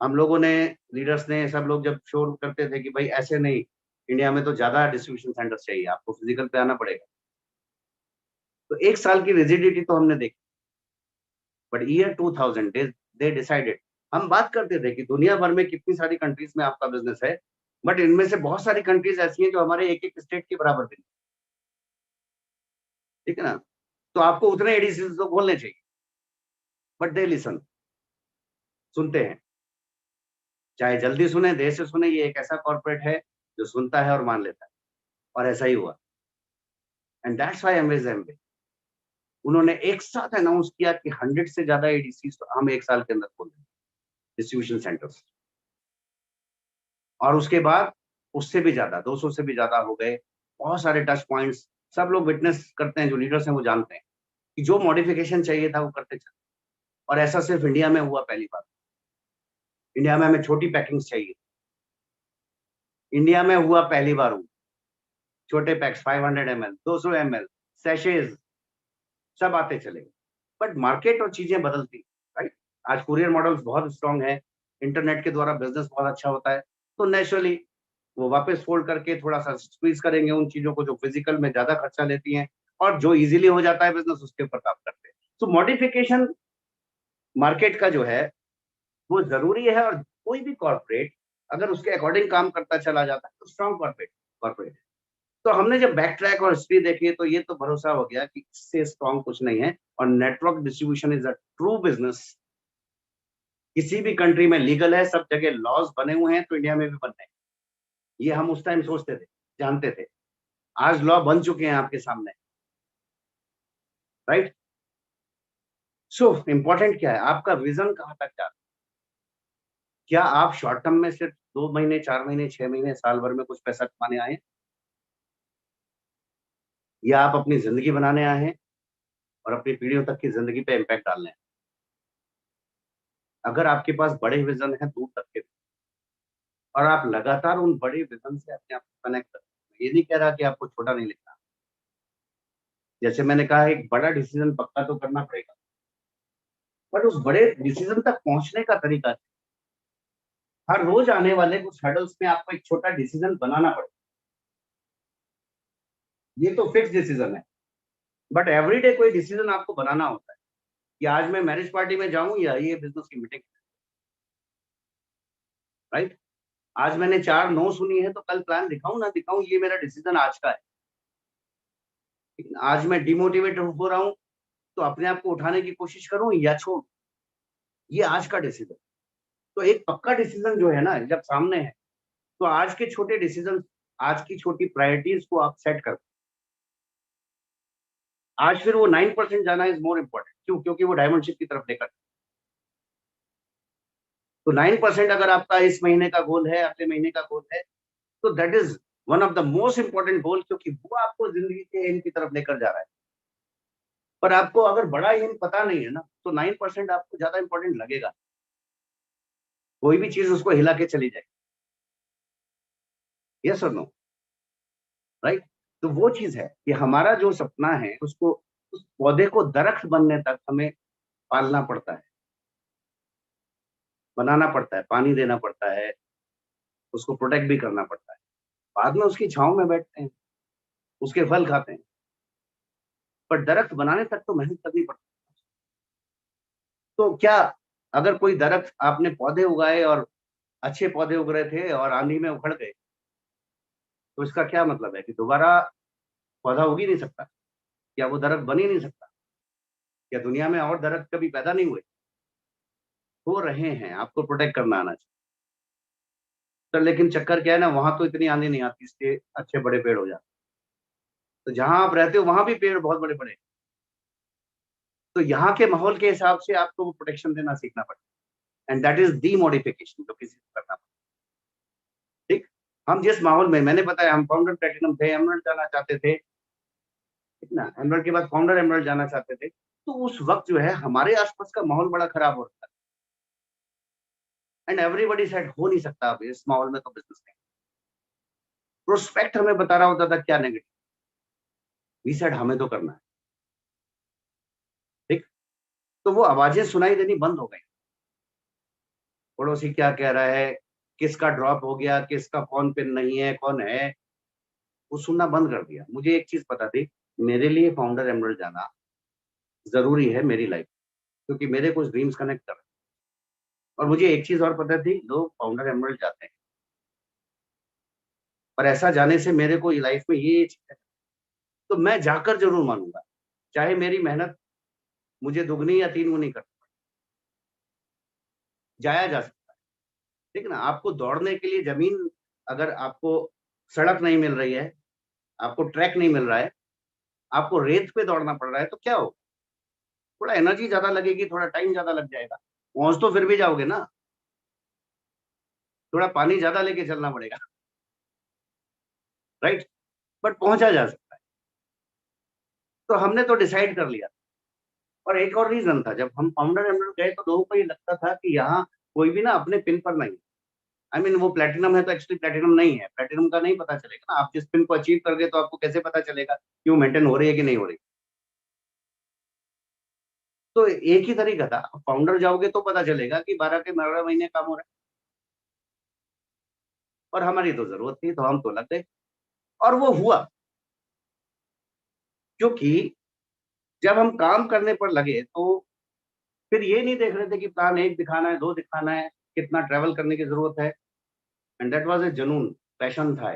हम लोगों ने, लीडर्स ने, सब लोग जब शो करते थे कि भाई ऐसे नहीं, इंडिया में तो ज्यादा डिस्ट्रीब्यूशन सेंटर्स चाहिए, आपको फिजिकल पे आना पड़ेगा। तो एक साल की रिजिडिटी तो हमने देखी, बट ईयर 2000 दे डिसाइडेड। हम बात करते थे कि दुनिया भर में कितनी सारी कंट्रीज में आपका बिजनेस है, बट इनमें से बहुत सारी कंट्रीज ऐसी हैं जो हमारे एक एक स्टेट के बराबर भी नहीं, ठीक है ना। तो आपको उतने एडीसी तो खोलने चाहिए, बट दे लिसन, सुनते हैं। चाहे जल्दी सुने, देर से सुने, ये एक ऐसा कॉर्पोरेट है जो सुनता है और मान लेता है, और ऐसा ही हुआ। एंड दैट्स व्हाई एमवे उन्होंने एक साथ अनाउंस किया कि 100 से ज्यादा एडीसी हम एक साल के अंदर खोल देंगे, डिस्ट्रीब्यूशन सेंटर्स। और उसके बाद उससे भी ज्यादा, 200 से भी ज्यादा हो गए। बहुत सारे टच पॉइंट्स, सब लोग विटनेस करते हैं, जो लीडर्स हैं वो जानते हैं कि जो मॉडिफिकेशन चाहिए था वो करते चले। और ऐसा सिर्फ इंडिया में हुआ पहली बार। इंडिया में हमें छोटी पैकिंग चाहिए, इंडिया में हुआ पहली बार हुआ। छोटे पैक्स 500 ml, 200 ml, सैशेज, सब आते चले। बट मार्केट और चीजें बदलती, राइट। आज कुरियर मॉडल्स बहुत स्ट्रांग है, इंटरनेट के द्वारा बिजनेस बहुत अच्छा होता है, तो नेचुरली वो वापस फोल्ड करके थोड़ा सा स्क्वीज करेंगे उन चीजों को जो फिजिकल में ज्यादा खर्चा लेती हैं, और जो इजीली हो जाता है बिजनेस उसके ऊपर काम करते हैं। तो मॉडिफिकेशन मार्केट का जो है वो जरूरी है, और कोई भी कॉर्पोरेट अगर उसके अकॉर्डिंग काम करता चला जाता है तो स्ट्रॉन्ग कॉर्पोरेट कॉर्पोरेट तो हमने जब बैक ट्रैक और हिस्ट्री देखी तो ये तो भरोसा हो गया कि इससे स्ट्रॉन्ग कुछ नहीं है। और network distribution is a true business. किसी भी कंट्री में लीगल है, सब जगह लॉज बने हुए हैं, तो इंडिया में भी बनने हैं। ये हम उस टाइम सोचते थे, जानते थे। आज लॉ बन चुके हैं आपके सामने, राइट। सो इंपॉर्टेंट क्या है, आपका विजन कहां तक जा रहा है। क्या आप शॉर्ट टर्म में सिर्फ 2 महीने, 4 महीने, 6 महीने, साल भर में कुछ पैसा कमाने आए हैं, या आप अपनी जिंदगी बनाने आए हैं और अपनी पीढ़ियों तक की जिंदगी पे इम्पैक्ट डालने हैं। अगर आपके पास बड़े विजन है, दूर तक के, और आप लगातार उन बड़े विजन से अपने आप को कनेक्ट करते हैं, ये नहीं कह रहा कि आपको छोटा नहीं लिखना। जैसे मैंने कहा, एक बड़ा डिसीजन पक्का तो करना पड़ेगा, बट उस बड़े डिसीजन तक पहुंचने का तरीका है। हर रोज आने वाले कुछ हर्डल्स में आपको एक छोटा डिसीजन बनाना पड़ेगा। ये तो फिक्स डिसीजन है, बट एवरीडे कोई डिसीजन आपको बनाना होता है कि आज मैं मैरिज पार्टी में जाऊं या ये बिजनेस की मीटिंग, राइट। आज मैंने 4 नो सुनी है, तो कल प्लान दिखाऊं ना दिखाऊं, ये मेरा डिसीजन आज का है। आज मैं डिमोटिवेट हो रहा हूं, तो अपने आप को उठाने की कोशिश करूं या छोड़, ये आज का डिसीजन। तो एक पक्का डिसीजन जो है ना, जब सामने है, तो आज के छोटे डिसीजन, आज की छोटी प्रायोरिटीज को आप सेट कर। आज फिर वो 9% जाना इज मोर इम्पोर्टेंट, क्यों? क्योंकि वो डायमंड शिप की तरफ लेकर। तो 9% अगर आपका इस महीने का गोल है, अगले महीने का गोल है, तो that is one of the most important गोल, क्योंकि वो आपको जिंदगी के एम की तरफ लेकर जा रहा है। पर आपको अगर बड़ा एम पता नहीं है ना, तो 9% आपको ज्यादा इंपॉर्टेंट लगेगा, कोई भी चीज उसको हिला के चली जाएगी। यस और नो, राइट। तो वो चीज है कि हमारा जो सपना है उसको, उस पौधे को दरख्त बनने तक हमें पालना पड़ता है, बनाना पड़ता है, पानी देना पड़ता है, उसको प्रोटेक्ट भी करना पड़ता है। बाद में उसकी छांव में बैठते हैं, उसके फल खाते हैं, पर दरख्त बनाने तक तो मेहनत करनी पड़ती है। तो क्या, अगर कोई दरख्त, आपने पौधे उगाए और अच्छे पौधे उग रहे थे और आंधी में उखड़ गए, तो इसका क्या मतलब है कि दोबारा पौधा उग ही नहीं सकता? क्या वो दरख्त बन ही नहीं सकता? क्या दुनिया में और दरख्त कभी पैदा नहीं हुए? हो रहे हैं, आपको प्रोटेक्ट करना आना चाहिए। तो लेकिन चक्कर क्या है ना, वहां तो इतनी आंधी नहीं आती, इसलिए अच्छे बड़े पेड़ हो जाते। तो जहां आप रहते हो वहां भी पेड़ बहुत बड़े बड़े, तो यहाँ के माहौल के हिसाब से आपको वो प्रोटेक्शन देना सीखना पड़ेगा, and that is the modification जो किसी को करना पड़ेगा। ठीक। हम जिस माहौल में, मैंने बताया हम फाउंडर प्लेटिनम थे, एमरल्ड जाना चाहते थे, ठीक ना, एमरल्ड के बाद फाउंडर एमरल्ड जाना चाहते थे, तो उस वक्त जो है हमारे आसपास का माहौल बड़ा खराब हो रहा था, एंड एवरीबडी सेड हो नहीं सकता अब इस माहौल में तो बिजनेस नहीं। प्रोस्पेक्ट हमें बता रहा होता था क्या नेगेटिव, वी सेड हमें तो करना है। ठीक। तो वो आवाजें सुनाई देनी बंद हो गई, पड़ोसी क्या कह रहा है, किसका ड्रॉप हो गया, किसका फोन पे नहीं है, कौन है, वो सुनना बंद कर दिया। मुझे एक चीज पता थी, मेरे लिए फाउंडर एमरल्ड जाना जरूरी है मेरी लाइफ, क्योंकि मेरे कुछ ड्रीम्स कनेक्ट कर रहे हैं। और मुझे एक चीज और पता थी, लोग फाउंडर एमरल्ड जाते हैं, पर ऐसा जाने से मेरे को लाइफ में ये चीज है, तो मैं जाकर जरूर मानूंगा, चाहे मेरी मेहनत मुझे दुगनी या तीन गुनी कर, जाया जा सकता है। ठीक ना, आपको दौड़ने के लिए जमीन, अगर आपको सड़क नहीं मिल रही है, आपको ट्रैक नहीं मिल रहा है, आपको रेत पे दौड़ना पड़ रहा है, तो क्या हो, थोड़ा एनर्जी ज्यादा लगेगी, थोड़ा टाइम ज्यादा लग जाएगा, पहुंच तो फिर भी जाओगे ना, थोड़ा पानी ज्यादा लेके चलना पड़ेगा, राइट, बट पहुंचा जा सकता है। तो हमने तो डिसाइड कर लिया। और एक और रीजन था, जब हम फाउंडर एमरल्ड गए तो लोगों को ये लगता था कि यहाँ कोई भी ना अपने पिन पर नहीं, आई मीन वो प्लेटिनम है तो एक्चुअली प्लेटिनम नहीं है, प्लेटिनम का नहीं पता चलेगा ना, आप जिस पिन को अचीव कर गए तो आपको कैसे पता चलेगा कि वो मेंटेन हो रही है कि नहीं हो रही। तो एक ही तरीका था, फाउंडर जाओगे तो पता चलेगा कि 12 के 12 महीने काम हो रहा है, और हमारी तो जरूरत थी तो हम तो लग गए, और वो हुआ। क्योंकि जब हम काम करने पर लगे तो फिर ये नहीं देख रहे थे कि प्लान एक दिखाना है, दो दिखाना है, कितना ट्रेवल करने की जरूरत है, एंड दैट वाज ए जुनून, पैशन था।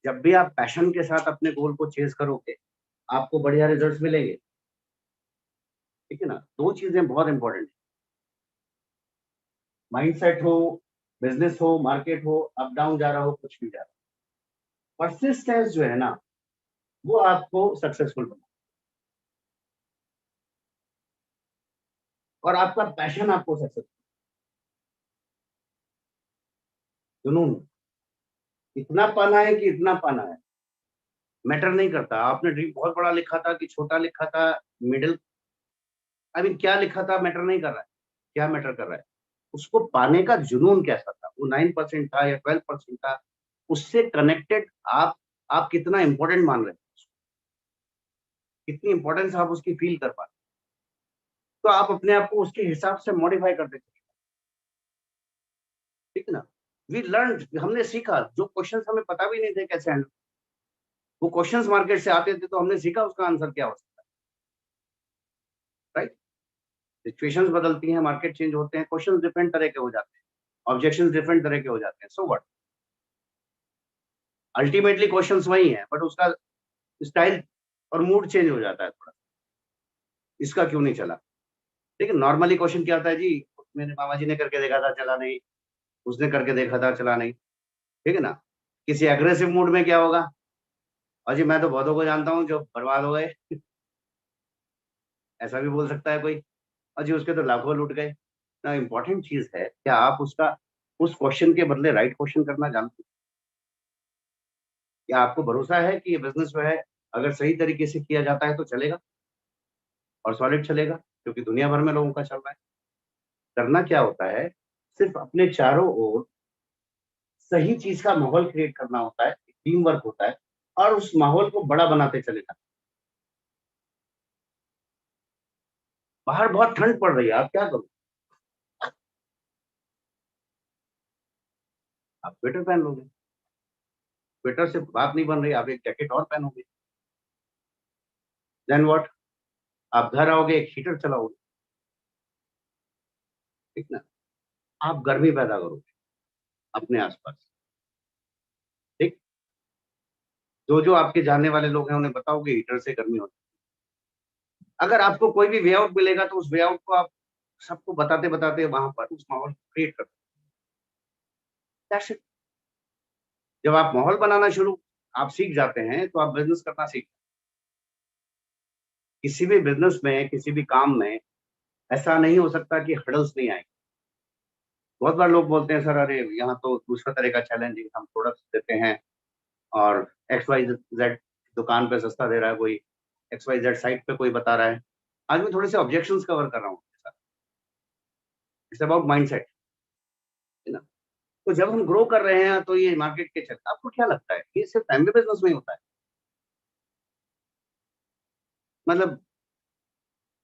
जब भी आप पैशन के साथ अपने गोल को चेज करोगे, आपको बढ़िया रिजल्ट्स मिलेंगे। ठीक है ना, दो चीजें बहुत इंपॉर्टेंट है, माइंडसेट हो, बिजनेस हो, मार्केट हो, अप डाउन जा रहा हो, कुछ भी जा रहा हो, परसिस्टेंस जो है ना, वो आपको सक्सेसफुल बना, और आपका पैशन आपको सक्सेसफुल, जुनून, इतना पाना है कि इतना पाना है, मैटर नहीं करता आपने ड्रीम बहुत बड़ा लिखा था कि छोटा लिखा था, मिडिल, आई मीन क्या लिखा था मैटर नहीं कर रहा है, क्या मैटर कर रहा है, उसको पाने का जुनून कैसा था, वो 9% था या 12% था, उससे कनेक्टेड आप कितना इंपॉर्टेंट मान रहे हैं, कितनी इंपॉर्टेंस आप उसकी फील कर पा रहे, तो आप अपने आप को उसके हिसाब से मॉडिफाई करते चले। ठीक है ना, वी लर्न, हमने सीखा, जो क्वेश्चंस हमें पता भी नहीं थे कैसे हैंडल, वो क्वेश्चंस मार्केट से आते थे तो हमने सीखा उसका आंसर क्या हो सकता है, राइट। सिचुएशंस बदलती हैं, मार्केट चेंज होते हैं, क्वेश्चंस डिफरेंट तरह के हो जाते हैं, ऑब्जेक्शंस डिफरेंट तरह के हो जाते हैं, सो व्हाट, अल्टीमेटली क्वेश्चंस वही है, बट उसका स्टाइल और मूड चेंज हो जाता है थोड़ा, इसका क्यों नहीं चला। ठीक है, नॉर्मली क्वेश्चन क्या होता है जी, मेरे मामा जी ने करके देखा था चला नहीं, उसने करके देखा था चला नहीं। ठीक है ना, किसी एग्रेसिव मूड में क्या होगा, और जी मैं तो बहुतों को जानता हूँ जो बर्बाद हो गए, ऐसा भी बोल सकता है कोई, और जी उसके तो लाखों लूट गए ना। इंपॉर्टेंट चीज है क्या आप उसका, उस क्वेश्चन के बदले राइट क्वेश्चन करना जानते हैं, या आपको भरोसा है कि ये बिजनेस जो है अगर सही तरीके से किया जाता है तो चलेगा और सॉलिड चलेगा, क्योंकि दुनिया भर में लोगों का चल रहा है। करना क्या होता है, सिर्फ अपने चारों ओर सही चीज का माहौल क्रिएट करना होता है, टीम वर्क होता है, और उस माहौल को बड़ा बनाते चले जाना। बाहर बहुत ठंड पड़ रही है, आप क्या करो, आप स्वेटर पहन लोगे, स्वेटर से बात नहीं बन रही, आप एक जैकेट और पहनोगे, देन व्हाट, आप घर आओगे एक हीटर चलाओगे, ठीक ना, आप गर्मी पैदा करोगे अपने आसपास। ठीक, जो जो आपके जानने वाले लोग हैं उन्हें बताओगे हीटर से गर्मी होती है। अगर आपको कोई भी वे आउट मिलेगा तो उस वे आउट को आप सबको बताते बताते वहां पर उस माहौल को क्रिएट करते That's it. जब आप माहौल बनाना शुरू आप सीख जाते हैं तो आप बिजनेस करना सीख। किसी भी बिजनेस में, किसी भी काम में ऐसा नहीं हो सकता कि हर्डल्स नहीं आएंगे। बहुत बार लोग बोलते हैं सर अरे यहाँ तो दूसरा तरह का चैलेंज है, हम प्रोडक्ट्स देते हैं और एक्स वाई जेड दुकान पे सस्ता दे रहा है, कोई एक्स वाई जेड साइट पे कोई बता रहा है। आज मैं थोड़े से ऑब्जेक्शंस कवर कर रहा हूँ। इट्स अबाउट माइंडसेट, है ना। तो जब हम ग्रो कर रहे हैं तो ये मार्केट के चलते आपको क्या लगता है ये सिर्फ फैमिली बिजनेस में ही होता है? मतलब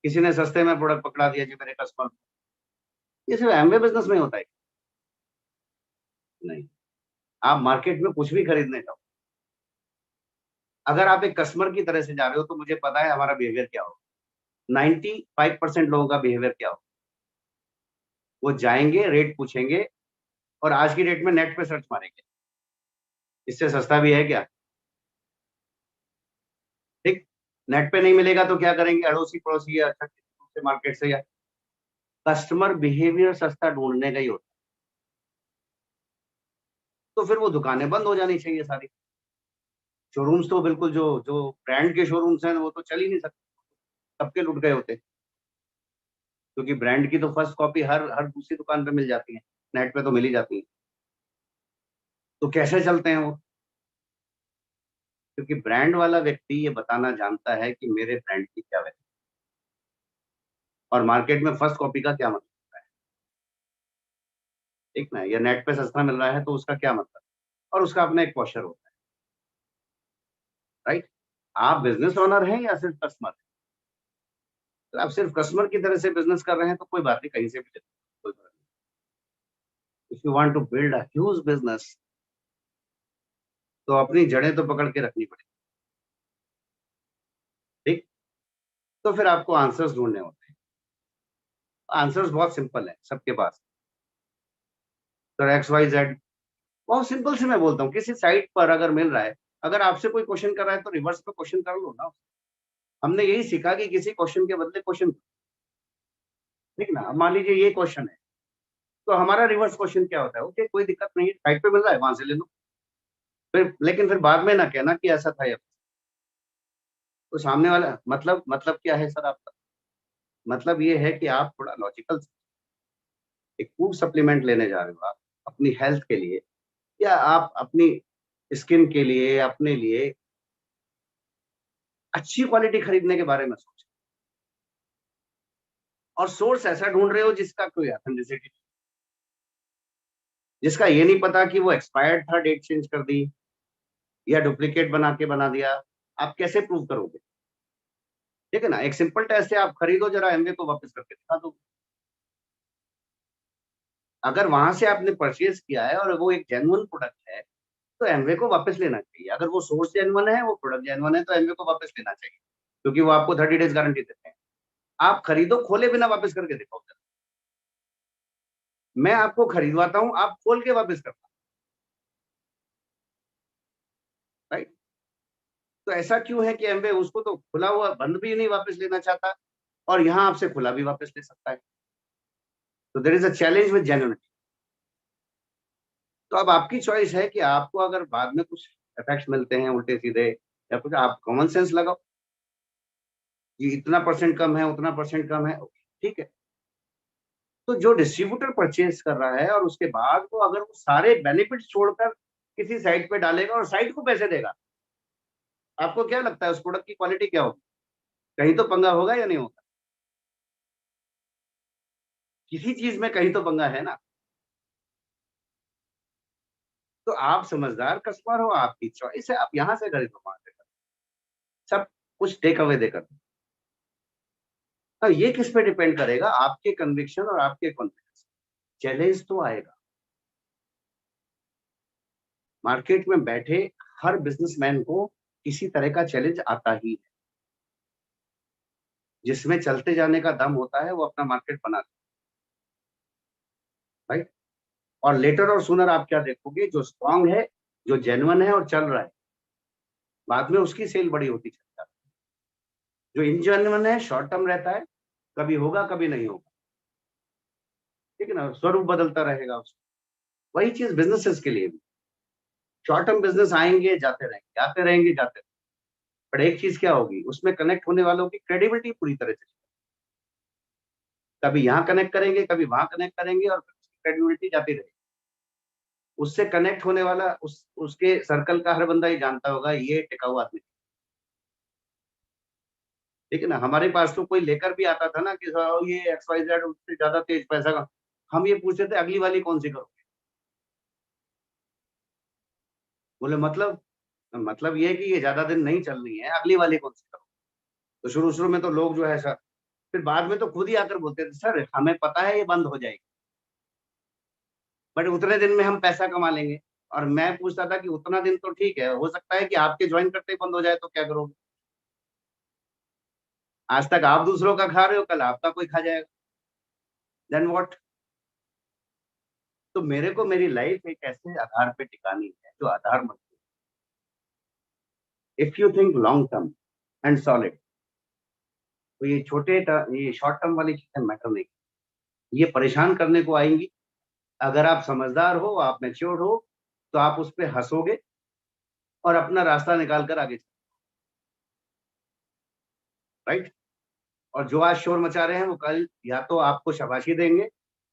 किसी ने सस्ते में प्रोडक्ट पकड़ा दिया जी मेरे कस्टमर, ये सिर्फ एमवे बिजनेस में होता है? नहीं। आप मार्केट में कुछ भी खरीदने जाओ, अगर आप एक कस्टमर की तरह से जा रहे हो तो मुझे पता है हमारा बिहेवियर क्या होगा। 95% लोगों का बिहेवियर क्या होगा, वो जाएंगे, रेट पूछेंगे और आज की डेट में नेट पे सर्च मारेंगे इससे सस्ता भी है क्या। ठीक। नेट पे नहीं मिलेगा तो क्या करेंगे, अड़ोसी पड़ोसी या दूसरे मार्केट से, या कस्टमर बिहेवियर सस्ता ढूंढने का ही होता है। तो फिर वो दुकानें बंद हो जानी चाहिए सारी। शोरूम्स तो बिल्कुल जो जो ब्रांड के शोरूम्स हैं वो तो चल ही नहीं सकते, सबके लुट गए होते, क्योंकि ब्रांड की तो फर्स्ट कॉपी हर हर दूसरी दुकान पे मिल जाती है, नेट पे तो मिल ही जाती है। तो कैसे चलते हैं वो? क्योंकि ब्रांड वाला व्यक्ति ये बताना जानता है कि मेरे ब्रांड की क्या वैल्यू और मार्केट में फर्स्ट कॉपी का क्या मतलब होता है। ठीक ना, या नेट पे सस्ता मिल रहा है तो उसका क्या मतलब, और उसका अपना एक पॉस्चर होता है। राइट। आप बिजनेस ओनर हैं या सिर्फ कस्टमर? तो आप सिर्फ कस्टमर की तरह से बिजनेस कर रहे हैं तो कोई बात नहीं, कहीं से भी ले लो, कोई बात नहीं। If you want to build a huge business तो अपनी जड़ें तो पकड़ के रखनी पड़ेगी। ठीक। तो फिर आपको आंसर्स ढूंढने होते हैं। आंसर्स बहुत सिंपल है सबके पास। सर एक्स वाई जेड, बहुत सिंपल से मैं बोलता हूँ, किसी साइट पर अगर मिल रहा है, अगर आपसे कोई क्वेश्चन कर रहा है तो रिवर्स में क्वेश्चन कर लो ना। हमने यही सीखा कि किसी क्वेश्चन के बदले क्वेश्चन। ठीक ना, अब मान लीजिए ये क्वेश्चन है तो हमारा रिवर्स क्वेश्चन क्या होता है, ओके कोई दिक्कत नहीं है, साइट पे मिल रहा है वहां से ले लो। फिर लेकिन फिर बाद में ना कहना कि ऐसा था या, तो सामने वाला मतलब क्या है सर आपका? मतलब ये है कि आप थोड़ा लॉजिकल, एक फूड सप्लीमेंट लेने जा रहे हो आप अपनी हेल्थ के लिए, या आप अपनी स्किन के लिए, अपने लिए अच्छी क्वालिटी खरीदने के बारे में सोचो, और सोर्स ऐसा ढूंढ रहे हो जिसका कोई ऑथेंटिसिटी, जिसका ये नहीं पता कि वो एक्सपायर्ड था, डेट चेंज कर दी या डुप्लीकेट बना के बना दिया। आप कैसे प्रूव करोगे? ठीक है ना, एक सिंपल टेस्ट है, आप खरीदो जरा एमवे को वापस करके दिखा दो। अगर वहां से आपने परचेज किया है और वो एक जेन्युइन प्रोडक्ट है तो एमवे को वापस लेना चाहिए। अगर वो सोर्स जेन्युइन है, वो प्रोडक्ट जेन्युइन है, तो एमवे को वापस लेना चाहिए, क्योंकि वो आपको 30 डेज गारंटी देते हैं। आप खरीदो, खोले बिना वापस करके दिखाओ। मैं आपको खरीदवाता हूं, आप खोल के वापस करना। राइट। तो ऐसा क्यों है कि एमवे उसको तो खुला हुआ बंद भी नहीं वापस लेना चाहता, और यहाँ आपसे खुला भी वापस ले सकता है। तो there is a challenge with genuinity. तो अब आपकी चॉइस है कि आपको अगर बाद में कुछ इफेक्ट्स मिलते हैं उल्टे सीधे या कुछ, आप कॉमन सेंस लगाओ कि इतना परसेंट कम है, उतना परसेंट कम है, ठीक है। तो जो डिस्ट्रीब्यूटर परचेज कर रहा है और उसके बाद वो अगर वो सारे बेनिफिट छोड़कर किसी साइट पे डालेगा और साइट को पैसे देगा, आपको क्या लगता है उस प्रोडक्ट की क्वालिटी क्या होगी? कहीं तो पंगा होगा या नहीं होगा? किसी चीज में कहीं तो पंगा है ना। तो आप समझदार कस्टमर हो, आपकी चॉइस है, आप यहाँ से खरीदो, वहां से खरीदो, सब कुछ टेक अवे देकर। अब ये किस पे डिपेंड करेगा, आपके कन्विक्शन और आपके कॉन्फिडेंस। चैलेंज तो आएगा, मार्केट में बैठे हर बिजनेसमैन को किसी तरह का चैलेंज आता ही है। जिसमें चलते जाने का दम होता है वो अपना मार्केट बनाता है। राइट। और लेटर और सुनर आप क्या देखोगे, जो स्ट्रांग है, जो जेन्युइन है और चल रहा है, बाद में उसकी सेल बड़ी होती चल जाती है। जो इनजेन्युइन है, शॉर्ट टर्म रहता है, कभी होगा कभी नहीं होगा। ठीक है ना, स्वरूप बदलता रहेगा उसका। वही चीज बिजनेसेस के लिए भी। शॉर्ट टर्म बिजनेस आएंगे जाते रहेंगे, आते रहेंगे जाते रहेंगे, पर एक चीज क्या होगी, उसमें कनेक्ट होने वालों की क्रेडिबिलिटी पूरी तरह से, कभी यहाँ कनेक्ट करेंगे कभी वहां कनेक्ट करेंगे और क्रेडिबिलिटी जाती रहेगी। उससे कनेक्ट होने वाला उसके सर्कल का हर बंदा ये जानता होगा ये टिकाऊ आदमी। ठीक है ना, हमारे पास तो कोई लेकर भी आता था ना कि साहब ये XYZ उससे ज्यादा तेज पैसा का, हम ये पूछते थे अगली वाली कौन सी करोगे। बोले मतलब ये है कि ये ज्यादा दिन नहीं चल रही है, अगली वाली कौन सी करोगे। तो शुरू शुरू में तो लोग जो है सर, फिर बाद में तो खुद ही आकर बोलते थे सर हमें पता है ये बंद हो जाएगी, बट उतने दिन में हम पैसा कमा लेंगे। और मैं पूछता था कि उतना दिन तो ठीक है, हो सकता है कि आपके ज्वाइन करते ही बंद हो जाए तो क्या करोगे। आज तक आप दूसरों का खा रहे हो, कल आपका कोई खा जाएगा, देन व्हाट। तो मेरे को मेरी लाइफ एक ऐसे आधार पे टिकानी है जो आधार मजबूत। If you think long term and solid, तो ये शॉर्ट टर्म वाली चीजें मैटर नहीं, ये परेशान करने को आएंगी। अगर आप समझदार हो, आप मैच्योर हो, तो आप उस पर हंसोगे और अपना रास्ता निकाल कर आगे चलो, राइट। और जो आज शोर मचा रहे हैं वो कल या तो आपको शाबाशी देंगे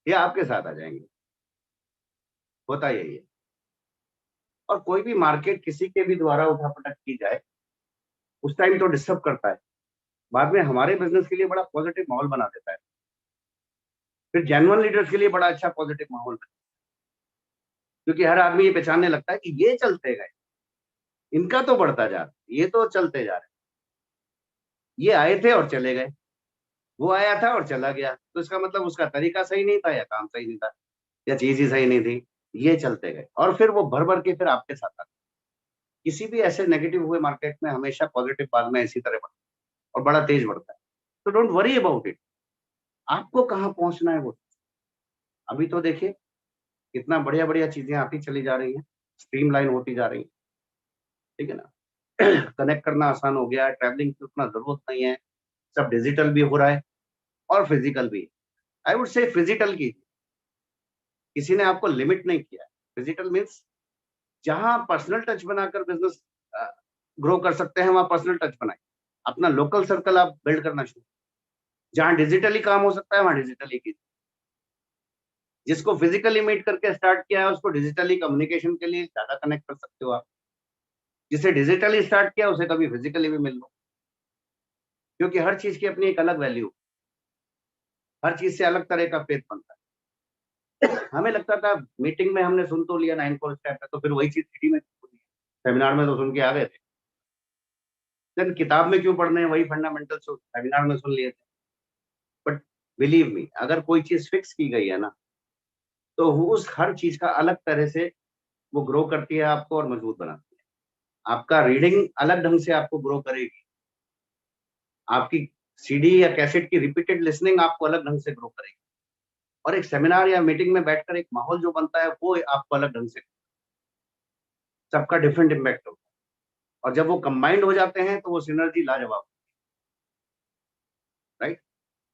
या आपके साथ आ जाएंगे, होता यही है। और कोई भी मार्केट किसी के भी द्वारा उठापटक की जाए, उस टाइम तो डिस्टर्ब करता है, बाद में हमारे बिजनेस के लिए बड़ा पॉजिटिव माहौल बना देता है, फिर जेन्युइन लीडर्स के लिए बड़ा अच्छा पॉजिटिव माहौल बना, क्योंकि हर आदमी ये पहचानने लगता है कि ये चलते गए, इनका तो बढ़ता जा रहा है, ये तो चलते जा रहे हैं, ये आए थे और चले गए, वो आया था और चला गया, तो इसका मतलब उसका तरीका सही नहीं था या काम सही नहीं था या चीज ही सही नहीं थी, ये चलते गए और फिर वो भर भर के फिर आपके साथ आते। किसी भी ऐसे नेगेटिव हुए मार्केट में हमेशा पॉजिटिव बाद में इसी तरह बढ़ता है और बड़ा तेज बढ़ता है। तो डोंट वरी अबाउट इट, आपको कहाँ पहुंचना है वो। अभी तो देखिए कितना बढ़िया बढ़िया चीजें आती चली जा रही हैं, स्ट्रीमलाइन होती जा रही है, ठीक है ना। कनेक्ट करना आसान हो गया है, ट्रैवलिंग की उतना जरूरत नहीं है, सब डिजिटल भी हो रहा है और फिजिकल भी। आई वुड से फिजिकल की, किसी ने आपको लिमिट नहीं किया है। फिजिकल मीन्स जहां पर्सनल टच बनाकर बिजनेस ग्रो कर सकते हैं वहां पर्सनल टच बनाए, अपना लोकल सर्कल आप बिल्ड करना शुरू। जहां डिजिटली काम हो सकता है वहां डिजिटली कीजिए, जिसको फिजिकली मीट करके स्टार्ट किया है उसको डिजिटली कम्युनिकेशन के लिए ज्यादा कनेक्ट कर सकते हो आप। जिसे डिजिटली स्टार्ट किया उसे कभी फिजिकली भी मिल लो, क्योंकि हर चीज की अपनी एक अलग वैल्यू, हर चीज से अलग तरह का फेथ बनता है। हमें लगता था मीटिंग में हमने सुन तो लिया 9 स्टेप है, तो फिर वही चीज सिटी में सेमिनार में तो सुन के आ गए थे, देन किताब में क्यों पढ़ने हैं, वही फंडामेंटल सेमिनार में सुन लिए थे। बट बिलीव मी, अगर कोई चीज फिक्स की गई है ना, तो वो उस हर चीज का अलग तरह से वो ग्रो करती है आपको और मजबूत बनाती है। आपका रीडिंग अलग ढंग से आपको ग्रो करेगी, आपकी सीडी या कैसेट की रिपीटेड लिसनिंग आपको अलग ढंग से ग्रो करेगी, और एक सेमिनार या मीटिंग में बैठकर एक माहौल जो बनता है वो आपको अलग ढंग से, सबका डिफरेंट इम्पैक्ट होता है। और जब वो कंबाइंड हो जाते हैं तो वो सिनर्जी लाजवाब, राइट।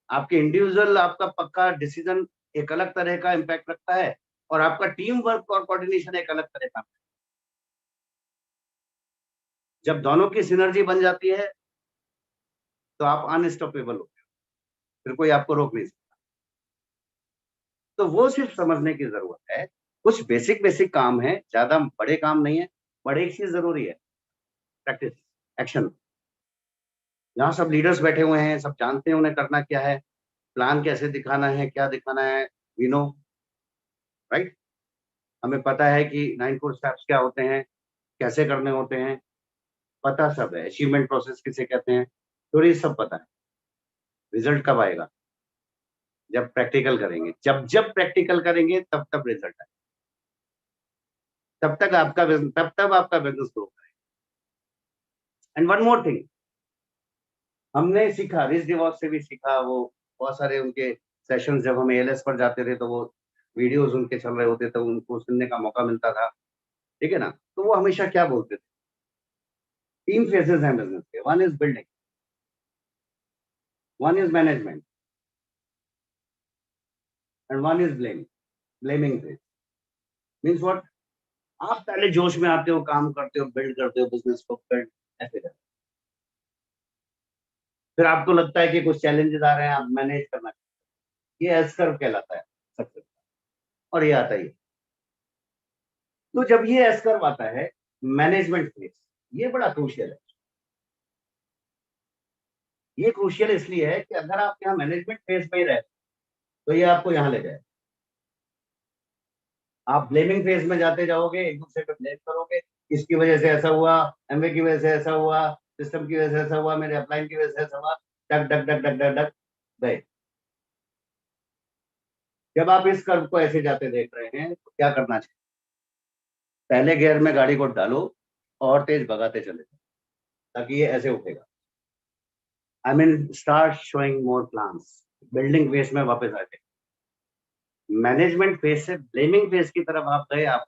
आपके इंडिविजुअल आपका पक्का डिसीजन एक अलग तरह का इम्पैक्ट रखता है, और आपका टीम वर्क और कोऑर्डिनेशन एक अलग तरह का। जब दोनों की सिनर्जी बन जाती है तो आप अनस्टॉपेबल होते हो, फिर कोई आपको रोक नहीं सकता। तो वो सिर्फ समझने की जरूरत है, कुछ बेसिक बेसिक काम है, ज्यादा बड़े काम नहीं है। बड़े एक चीज जरूरी है, प्रैक्टिस, एक्शन। यहाँ सब लीडर्स बैठे हुए हैं, सब जानते हैं उन्हें करना क्या है, प्लान कैसे दिखाना है, क्या दिखाना है, वी नो, राइट। हमें पता है कि 9 स्टेप्स क्या होते हैं, कैसे करने होते हैं, पता सब है। अचीवमेंट प्रोसेस किसे कहते हैं, तो ये सब पता है। रिजल्ट कब आएगा, जब प्रैक्टिकल करेंगे, जब जब प्रैक्टिकल करेंगे तब तब रिजल्ट आए, तब तब आपका बिजनेस ग्रो करेगा। एंड वन मोर थिंग, हमने सीखा रिच डिवॉर्स से भी सीखा, वो बहुत सारे उनके सेशन, जब हम एएलएस पर जाते थे तो वो वीडियोस उनके चल रहे होते थे, उनको सुनने का मौका मिलता था, ठीक है ना। तो वो हमेशा क्या बोलते थे, 3 फेजेस हैं बिजनेस के, one is building, one is management, and one is blaming phase. Means what, आप पहले जोश में आते हो, काम करते हो, बिल्ड करते हो बिजनेस को, बिल्ड ऐसे करते हो। फिर आपको लगता है कि कुछ चैलेंजेस आ रहे हैं, आप मैनेज करना चाहिए, ये एस कर्व कहलाता है सक्सेस, और ये आता ही है। तो जब ये एस कर्व आता है, मैनेजमेंट फेज, ये बड़ा क्रूशियल है। ये क्रूशियल इसलिए है कि अगर आप यहाँ मैनेजमेंट फेज में ही रहे तो ये आपको यहाँ ले जाए। आप ब्लेमिंग फेज में जाते जाओगे, एक दूसरे पे ब्लेम करोगे, इसकी वजह से ऐसा हुआ, एमवे की वजह से ऐसा हुआ, सिस्टम की वजह से ऐसा हुआ, मेरे अपलाइन की वजह से ऐसा हुआ, duck duck duck duck duck duck गए। जब आप इस कर्व को ऐसे जाते देख रहे हैं तो क्या करना चाहिए? पहले गियर में गाड़ी को डालो और तेज भगाते चले जाओ, ताकि ये ऐसे उठेगा। I mean start showing more plans. Building phase में वापस आ गए, मैनेजमेंट फेज से ब्लेमिंग फेज की तरफ आप गए आप,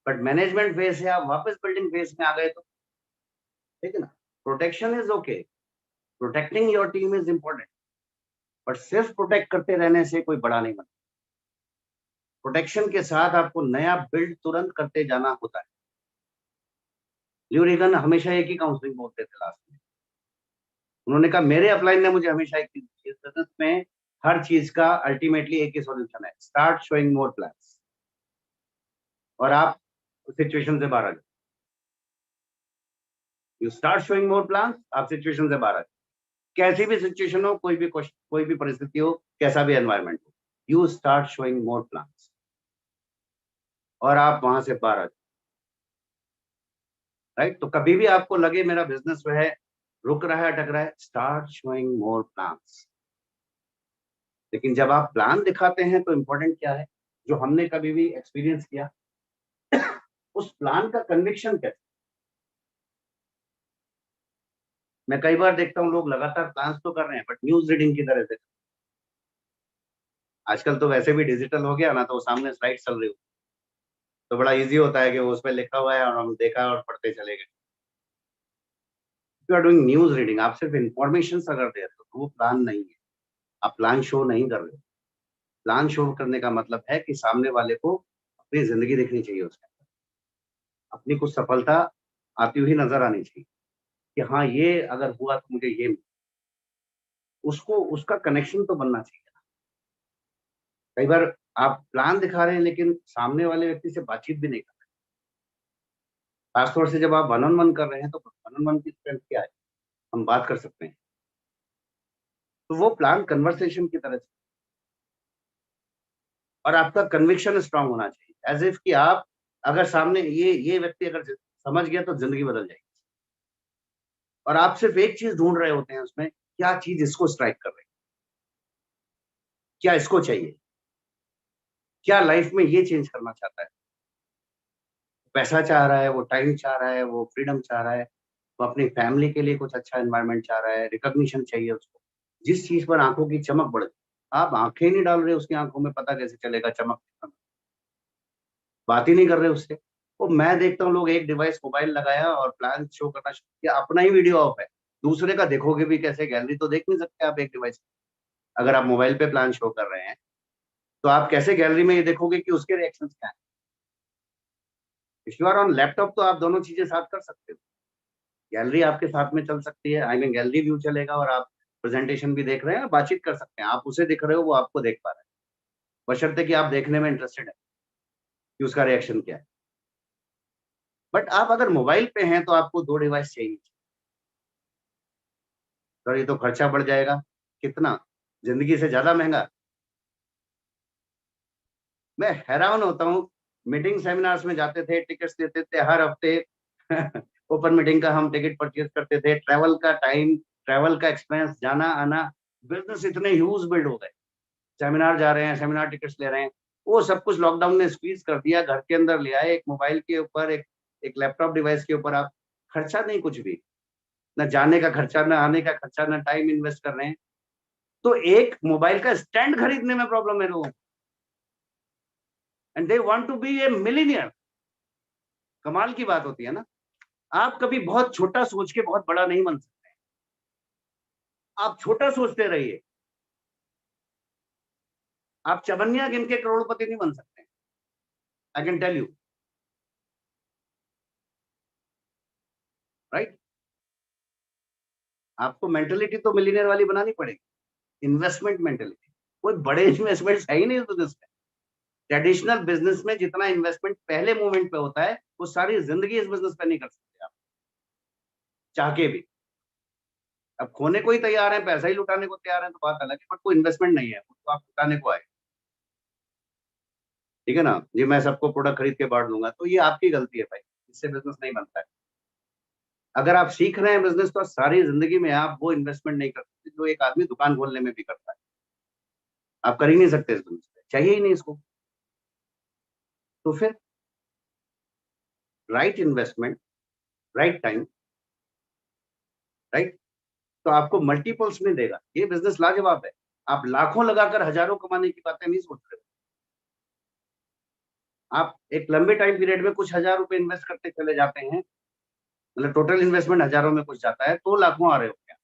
बट मैनेजमेंट फेज से आप वापस बिल्डिंग फेज में आ गए तो ठीक है ना। Protection is okay, protecting your team is important, but सिर्फ प्रोटेक्ट करते रहने से कोई बड़ा नहीं बनता। प्रोटेक्शन के साथ आपको नया बिल्ड तुरंत करते जाना होता है। ल्यू रीगन हमेशा एक ही काउंसलिंग बोलते थे लास्ट में, उन्होंने कहा मेरे अपलाइन ने मुझे हमेशा एक चीज, इस बिजनेस में हर चीज का अल्टीमेटली एक ही सॉल्यूशन है, स्टार्ट शोइंग मोर प्लान्स, और आप सिचुएशन से बाहर आ जाओ। You start showing more plans, आप सिचुएशन से बाहर आ जाओ। कैसी भी सिचुएशन हो, कोई भी क्वेश्चन, कोई भी परिस्थिति हो, कैसा भी एनवायरमेंट हो, you start showing more plans, और आप वहां से बाहर आ जाओ। राइट, तो कभी भी आपको लगे मेरा बिजनेस जो है रुक रहा है, अटक रहा है, स्टार्ट शोइंग मोर प्लान्स। लेकिन जब आप प्लान दिखाते हैं तो इंपॉर्टेंट क्या है, जो हमने कभी भी एक्सपीरियंस किया, उस प्लान का कन्विक्शन कैसे। मैं कई बार देखता हूँ लोग लगातार प्लान्स तो कर रहे हैं बट न्यूज रीडिंग की तरह से। आजकल तो वैसे भी डिजिटल हो गया ना, तो सामने स्लाइड चल रही हो तो बड़ा इजी होता है कि वो उस पर लिखा हुआ है और हम देखा और पढ़ते चले गए। You are doing news reading, आप सिर्फ इंफॉर्मेशन अगर दे रहे हो तो वो प्लान नहीं है, आप प्लान शो नहीं कर रहे हो। प्लान शो करने का मतलब है कि सामने वाले को अपनी जिंदगी देखनी चाहिए, उसमें अपनी कुछ सफलता आती हुई नजर आनी चाहिए कि हाँ ये अगर हुआ तो मुझे ये, उसको उसका कनेक्शन तो बनना चाहिए। कई बार आप प्लान दिखा रहे हैं लेकिन सामने वाले व्यक्ति से बातचीत भी नहीं कर रहे, खासतौर से जब आप वन ऑन वन कर रहे हैं तो वन ऑन वन की स्ट्रेंथ क्या है, हम बात कर सकते हैं, तो वो प्लान कन्वर्सेशन की तरह से, और आपका कन्विक्शन स्ट्रांग होना चाहिए, एज इफ कि आप अगर सामने ये व्यक्ति अगर समझ गया तो जिंदगी बदल जाएगी। और आप सिर्फ एक चीज ढूंढ रहे होते हैं उसमें, क्या चीज इसको स्ट्राइक कर रही है, क्या इसको चाहिए, क्या लाइफ में ये चेंज करना चाहता है। पैसा चाह रहा है, वो टाइम चाह रहा है, वो फ्रीडम चाह रहा है, वो अपनी फैमिली के लिए कुछ अच्छा एनवायरनमेंट चाह रहा है, रिकॉग्निशन चाहिए उसको। जिस चीज पर आंखों की चमक बढ़, आप आंखें नहीं डाल रहे उसकी आंखों में, पता कैसे चलेगा चमक, बात ही नहीं कर रहे उससे। वो मैं देखता हूँ लोग एक डिवाइस मोबाइल लगाया और प्लान शो करना शुरू किया, अपना ही वीडियो ऑफ है, दूसरे का देखोगे भी कैसे, गैलरी तो देख नहीं सकते आप एक डिवाइस। अगर आप मोबाइल पे प्लान शो कर रहे हैं तो आप कैसे गैलरी में ये देखोगे कि उसके रिएक्शन क्या है। If you are on laptop तो आप दोनों चीजें साथ कर सकते हो, गैलरी आपके साथ में चल सकती है, आई मीन गैलरी व्यू चलेगा और आप प्रेजेंटेशन भी देख रहे हैं, बातचीत कर सकते हैं, आप उसे देख रहे हो वो आपको देख पा रहे हैं, बशर्ते कि आप देखने में इंटरेस्टेड है कि उसका रिएक्शन क्या है। बट आप अगर मोबाइल पे हैं तो आपको दो डिवाइस चाहिए, तो ये तो खर्चा बढ़ जाएगा, कितना, जिंदगी से ज्यादा महंगा। मैं हैरान होता हूँ, मीटिंग सेमिनार्स में जाते थे, टिकट्स देते थे हर हफ्ते ओपन मीटिंग का हम टिकट परचेज करते थे, ट्रैवल का टाइम, ट्रैवल का एक्सपेंस, जाना आना, बिजनेस इतने ह्यूज बिल्ड हो गए, सेमिनार जा रहे हैं, सेमिनार टिकट्स ले रहे हैं, वो सब कुछ लॉकडाउन ने स्क्वीज कर दिया, घर के अंदर ले आए, एक मोबाइल के ऊपर, एक लैपटॉप डिवाइस के ऊपर, आप खर्चा नहीं कुछ भी, ना जाने का खर्चा, ना आने का खर्चा, ना टाइम इन्वेस्ट कर रहे हैं। तो एक मोबाइल का स्टैंड खरीदने में प्रॉब्लम है लोगों को, and they want to be a millionaire. कमाल की बात होती है ना, आप कभी बहुत छोटा सोच के बहुत बड़ा नहीं बन सकते, आप छोटा सोचते रहिए, आप चवन्निया गिन के करोड़पति नहीं बन सकते। I can tell you, right. आपको मेंटेलिटी तो मिलीनियर वाली बनानी पड़ेगी, इन्वेस्टमेंट मेंटेलिटी। कोई बड़े इन्वेस्टमेंट है ही नहीं तो बिजनेस में। ट्रेडिशनल बिजनेस में जितना इन्वेस्टमेंट पहले मोमेंट पे होता है, वो सारी जिंदगी इस बिजनेस पे नहीं कर सकते आप, चाह के भी। अब खोने को ही तैयार है, पैसा ही लुटाने को तैयार है तो बात अलग है, बट कोई इन्वेस्टमेंट नहीं है, वो तो आप लुटाने को आए। ठीक है ना जी, मैं सबको प्रोडक्ट खरीद के बांट दूंगा, तो ये आपकी गलती है भाई, इससे बिजनेस नहीं बनता है। अगर आप सीख रहे हैं बिजनेस, तो सारी जिंदगी में आप वो इन्वेस्टमेंट नहीं कर सकते जो एक आदमी दुकान खोलने में भी करता है। आप कर ही नहीं सकते इस बिजनेस में, चाहिए ही नहीं इसको। तो फिर right investment, right time, right, तो आपको मल्टीपल्स में देगा। ये बिजनेस लाजवाब है। आप लाखों लगाकर हजारों कमाने की बातें नहीं सोच रहे हो। आप एक लंबे टाइम पीरियड में कुछ हजार रुपए इन्वेस्ट करते चले जाते हैं, मतलब टोटल इन्वेस्टमेंट हजारों में कुछ जाता है, तो लाखों आ रहे हो क्या?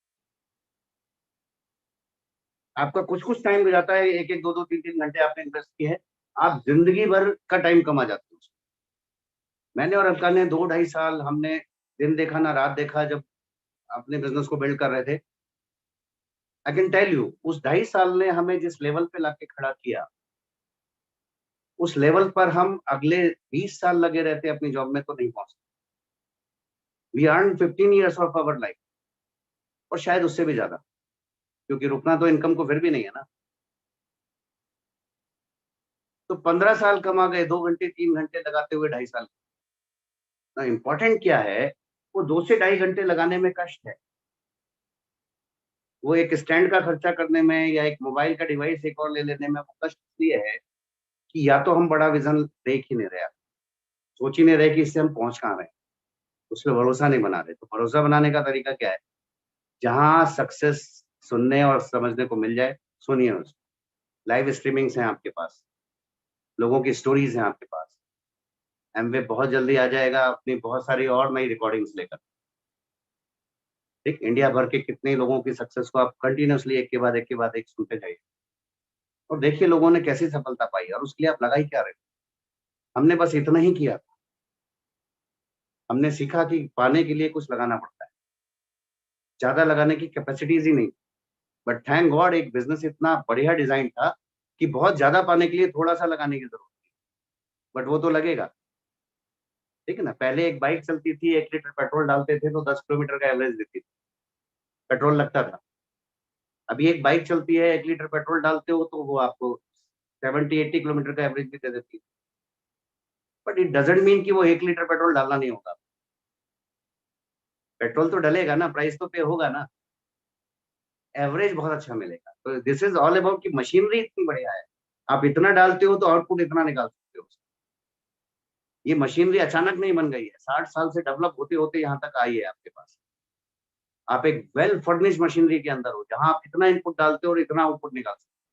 आपका कुछ कुछ टाइम हो जाता है, एक एक दो दो तीन तीन घंटे आपने इन्वेस्ट किए हैं, आप जिंदगी भर का टाइम कमा जाते हो। मैंने और अलका ने 2 ढाई साल हमने दिन देखा ना रात देखा, जब अपने बिजनेस को बिल्ड कर रहे थे। आई कैन टेल यू, उस 2.5 साल ने हमें जिस लेवल पे लाके खड़ा किया, उस लेवल पर हम अगले 20 साल लगे रहते अपनी जॉब में तो नहीं पहुंचते। We earn 15 years of our life, और शायद उससे भी ज्यादा, क्योंकि रुकना तो इनकम को फिर भी नहीं है ना। तो 15 साल कमा गए 2 घंटे 3 घंटे लगाते हुए 2.5 साल। ना इम्पोर्टेंट क्या है, वो 2 से ढाई घंटे लगाने में कष्ट है। वो एक स्टैंड का खर्चा करने में या एक मोबाइल का डिवाइस एक और ले लेने में वो कष्ट इसलिए है कि या तो हम बड़ा विजन देख ही नहीं रहे, सोच ही नहीं रहे कि इससे हम पहुंच कहाँ रहे हैं, उस पर भरोसा नहीं बना रहे। तो भरोसा बनाने का तरीका क्या है? जहां सक्सेस सुनने और समझने को मिल जाए, सुनिए उसको। लाइव स्ट्रीमिंग्स हैं आपके पास, लोगों की स्टोरीज हैं आपके पास। एमवे बहुत जल्दी आ जाएगा अपनी बहुत सारी और नई रिकॉर्डिंग्स लेकर। ठीक, इंडिया भर के कितने लोगों की सक्सेस को आप कंटिन्यूअसली एक के बाद एक के बाद एक सुनते जाइए, और देखिए लोगों ने कैसी सफलता पाई, और उसके लिए आप लगा ही क्या रहे हो। हमने बस इतना ही किया, हमने सीखा कि पाने के लिए कुछ लगाना पड़ता है, ज्यादा लगाने की कैपेसिटीज ही नहीं। बट थैंक गॉड एक बिजनेस इतना बढ़िया डिजाइन था कि बहुत ज्यादा पाने के लिए थोड़ा सा लगाने की जरूरत थी, बट वो तो लगेगा। ठीक है ना, पहले एक बाइक चलती थी, 1 लीटर पेट्रोल डालते थे तो 10 किलोमीटर का एवरेज देती थी, पेट्रोल लगता था। अभी एक बाइक चलती है, 1 लीटर पेट्रोल डालते हो तो वो आपको 70-80 किलोमीटर का एवरेज भी दे देती है। बट इट डजेंट मीन कि वो 1 लीटर पेट्रोल डालना नहीं होगा। पेट्रोल तो डलेगा ना, प्राइस तो पे होगा ना, एवरेज बहुत अच्छा मिलेगा। तो दिस इज ऑल अबाउट कि मशीनरी इतनी बढ़िया है, आप इतना डालते हो तो आउटपुट इतना निकाल सकते हो। ये मशीनरी अचानक नहीं बन गई है, 60 साल से डेवलप होते होते यहाँ तक आई है आपके पास। आप एक वेल फर्निश्ड मशीनरी के अंदर हो, जहां आप इतना इनपुट डालते हो और इतना आउटपुट निकाल सकते हो,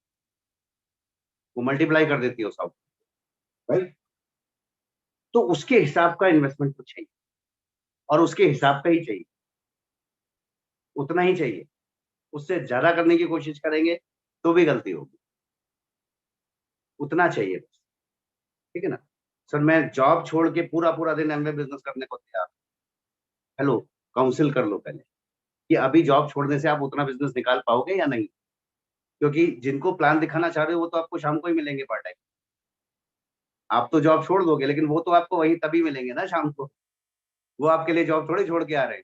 वो मल्टीप्लाई कर देती है उस आउटपुट, राइट। तो उसके हिसाब का इन्वेस्टमेंट तो चाहिए, और उसके हिसाब का ही चाहिए, उतना ही चाहिए। उससे ज्यादा करने की कोशिश करेंगे तो भी गलती होगी, उतना चाहिए बस। ठीक है ना। सर मैं जॉब छोड़ के पूरा पूरा दिन एमवे बिजनेस करने को तैयार। हेलो, काउंसिल कर लो पहले कि अभी जॉब छोड़ने से आप उतना बिजनेस निकाल पाओगे या नहीं, क्योंकि जिनको प्लान दिखाना चाह रहे हो वो तो आपको शाम को ही मिलेंगे पार्ट टाइम। आप तो जॉब छोड़ दोगे, लेकिन वो तो आपको वही तभी मिलेंगे ना शाम को, वो आपके लिए जॉब थोड़ी छोड़ के आ रहे हैं।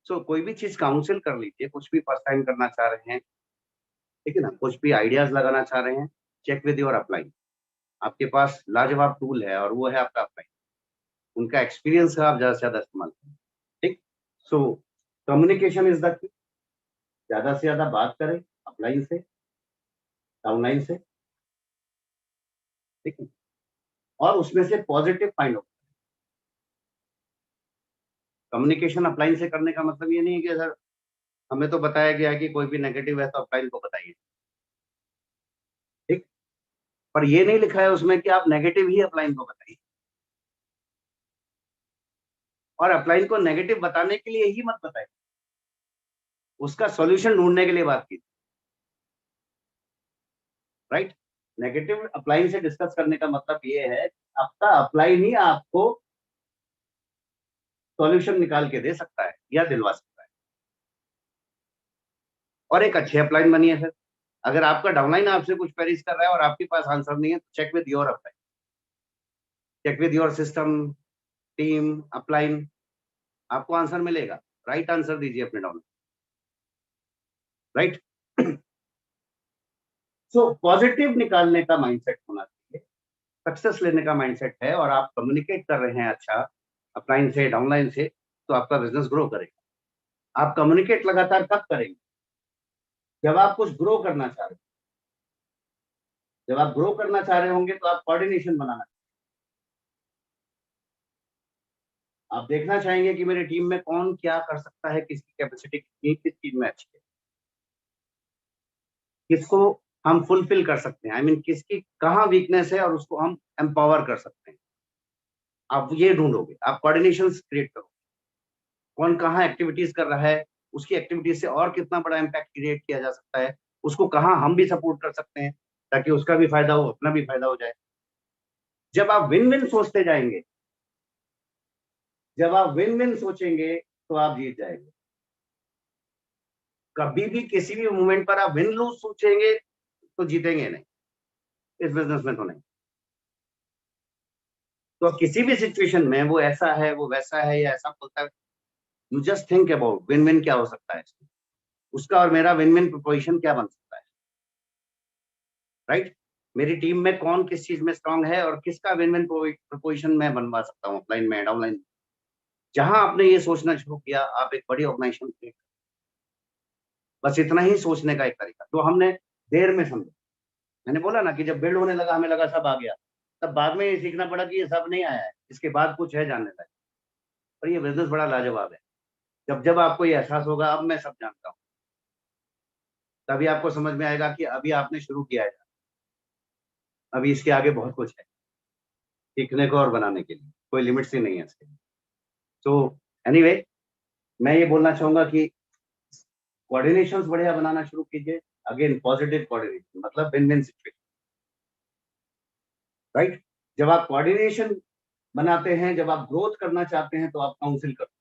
सो कोई भी चीज काउंसिल कर लीजिए, कुछ भी फर्स्ट टाइम करना चाह रहे हैं, ठीक है ना, कुछ भी आइडियाज लगाना चाह रहे हैं, चेक विद योर अपलाइन। आपके पास लाजवाब टूल है और वो है आपका अपलाइन, उनका एक्सपीरियंस है, आप ज्यादा से ज्यादा इस्तेमाल करें। ठीक। So communication is the key, ज्यादा से ज्यादा बात करें अपलाइन से, डाउनलाइन से। ठीक है, और उसमें से positive find out. Communication upline से करने का मतलब ये नहीं है कि सर हमें तो बताया गया कि कोई भी नेगेटिव है तो अपलाइन को बताइए। ठीक, पर ये नहीं लिखा है उसमें कि आप नेगेटिव ही अपलाइन को बताइए, और अपलाइन को नेगेटिव बताने के लिए ही मत बताइए, उसका सॉल्यूशन ढूंढने के लिए बात की, राइट। नेगेटिव अपलाइन से डिस्कस करने का मतलब ये है आपका अपलाइन ही आपको सॉल्यूशन निकाल के दे सकता है या दिलवा सकता है, और एक अच्छे अपलाइन बनिए। फिर अगर आपका डाउनलाइन आपसे कुछ क्वेरीज कर रहा है और आपके पास आंसर नहीं है, तो check with your upline, check with your system, team, upline, आपको आंसर मिलेगा। राइट आंसर दीजिए अपने डाउनलाइन, राइट। सो पॉजिटिव निकालने का माइंडसेट होना चाहिए, सक्सेस लेने का माइंडसेट है, और आप कम्युनिकेट कर रहे हैं अच्छा अपलाइन से डाउनलाइन से, तो आपका बिजनेस ग्रो करेगा। आप कम्युनिकेट लगातार कब करेंगे? जब आप कुछ ग्रो करना चाह रहे हैं। जब आप ग्रो करना चाह रहे होंगे तो आप कोऑर्डिनेशन बनाना, आप देखना चाहेंगे कि मेरी टीम में कौन क्या कर सकता है, किसकी कैपेसिटी कितनी, किस चीज में अच्छी है, किसको हम फुलफिल कर सकते हैं, आई मीन किसकी कहाँ वीकनेस है और उसको हम एम्पावर कर सकते हैं। आप ये ढूंढोगे, आप कोऑर्डिनेशन क्रिएट करोगे, कौन कहाँ एक्टिविटीज कर रहा है, उसकी एक्टिविटीज से और कितना बड़ा इम्पैक्ट क्रिएट किया जा सकता है, उसको कहाँ हम भी सपोर्ट कर सकते हैं ताकि उसका भी फायदा हो, अपना भी फायदा हो जाए। जब आप विन विन सोचते जाएंगे, जब आप विन विन सोचेंगे तो आप जीत जाएंगे। कभी भी किसी भी मोमेंट पर आप विन लूज सोचेंगे तो जीतेंगे नहीं, इस बिजनेस में तो नहीं। तो किसी भी सिचुएशन में वो ऐसा है, वो वैसा है, या ऐसा बोलता है, you just think about win win क्या हो सकता है, उसका और मेरा विन विन प्रोपोजिशन क्या बन सकता है, राइट। मेरी टीम में कौन किस चीज में स्ट्रांग है और किसका विन विन प्रोपोजिशन मैं बनवा सकता हूँ अपलाइन में, डाउनलाइन में। जहां आपने ये सोचना शुरू किया, आप एक बड़ी ऑर्गेनाइजेशन क्रिएट, बस इतना ही सोचने का एक तरीका जो हमने देर में समझा। मैंने बोला ना कि जब बिल्ड होने लगा हमें लगा सब आ गया, तब बाद में ये सीखना पड़ा कि ये सब नहीं आया है, इसके बाद कुछ है जानने लायक। और ये बिजनेस बड़ा लाजवाब है। जब जब आपको ये एहसास होगा अब मैं सब जानता हूँ, तभी आपको समझ में आएगा कि अभी आपने शुरू किया है, अभी इसके आगे बहुत कुछ है सीखने को और बनाने के लिए, कोई लिमिट्स ही नहीं है इसके। तो एनीवे, मैं ये बोलना चाहूंगा कि कोऑर्डिनेशंस बढ़िया बनाना शुरू कीजिए। अगेन पॉजिटिव कोऑर्डिनेशन मतलब विन विन सिचुएशन, राइट। जब आप कोऑर्डिनेशन बनाते हैं, जब आप ग्रोथ करना चाहते हैं, तो आप काउंसिल करते हैं।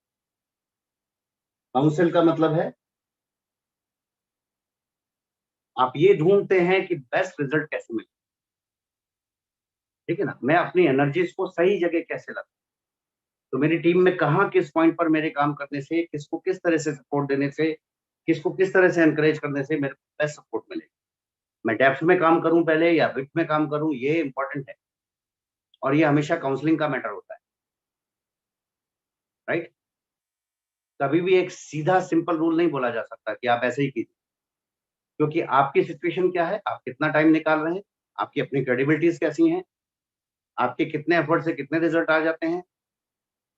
काउंसिल का मतलब है आप ये ढूंढते हैं कि बेस्ट रिजल्ट कैसे मिले, ठीक है ना। मैं अपनी एनर्जीज को सही जगह कैसे लगाऊं, तो मेरी टीम में कहाँ किस पॉइंट पर मेरे काम करने से, किसको किस तरह से सपोर्ट देने से, किसको किस तरह से एनकरेज करने से मेरे को बेस्ट सपोर्ट मिलेगा। मैं डेप्थ में काम करूं पहले या विड्थ में काम करूं, ये इंपॉर्टेंट है, और ये हमेशा काउंसलिंग का मैटर होता है, राइट। कभी भी एक सीधा सिंपल रूल नहीं बोला जा सकता कि आप ऐसे ही कीजिए, क्योंकि आपकी सिचुएशन क्या है, आप कितना टाइम निकाल रहे हैं, आपकी अपनी क्रेडिबिलिटीज कैसी हैं, आपके कितने एफर्ट से कितने रिजल्ट आ जाते हैं,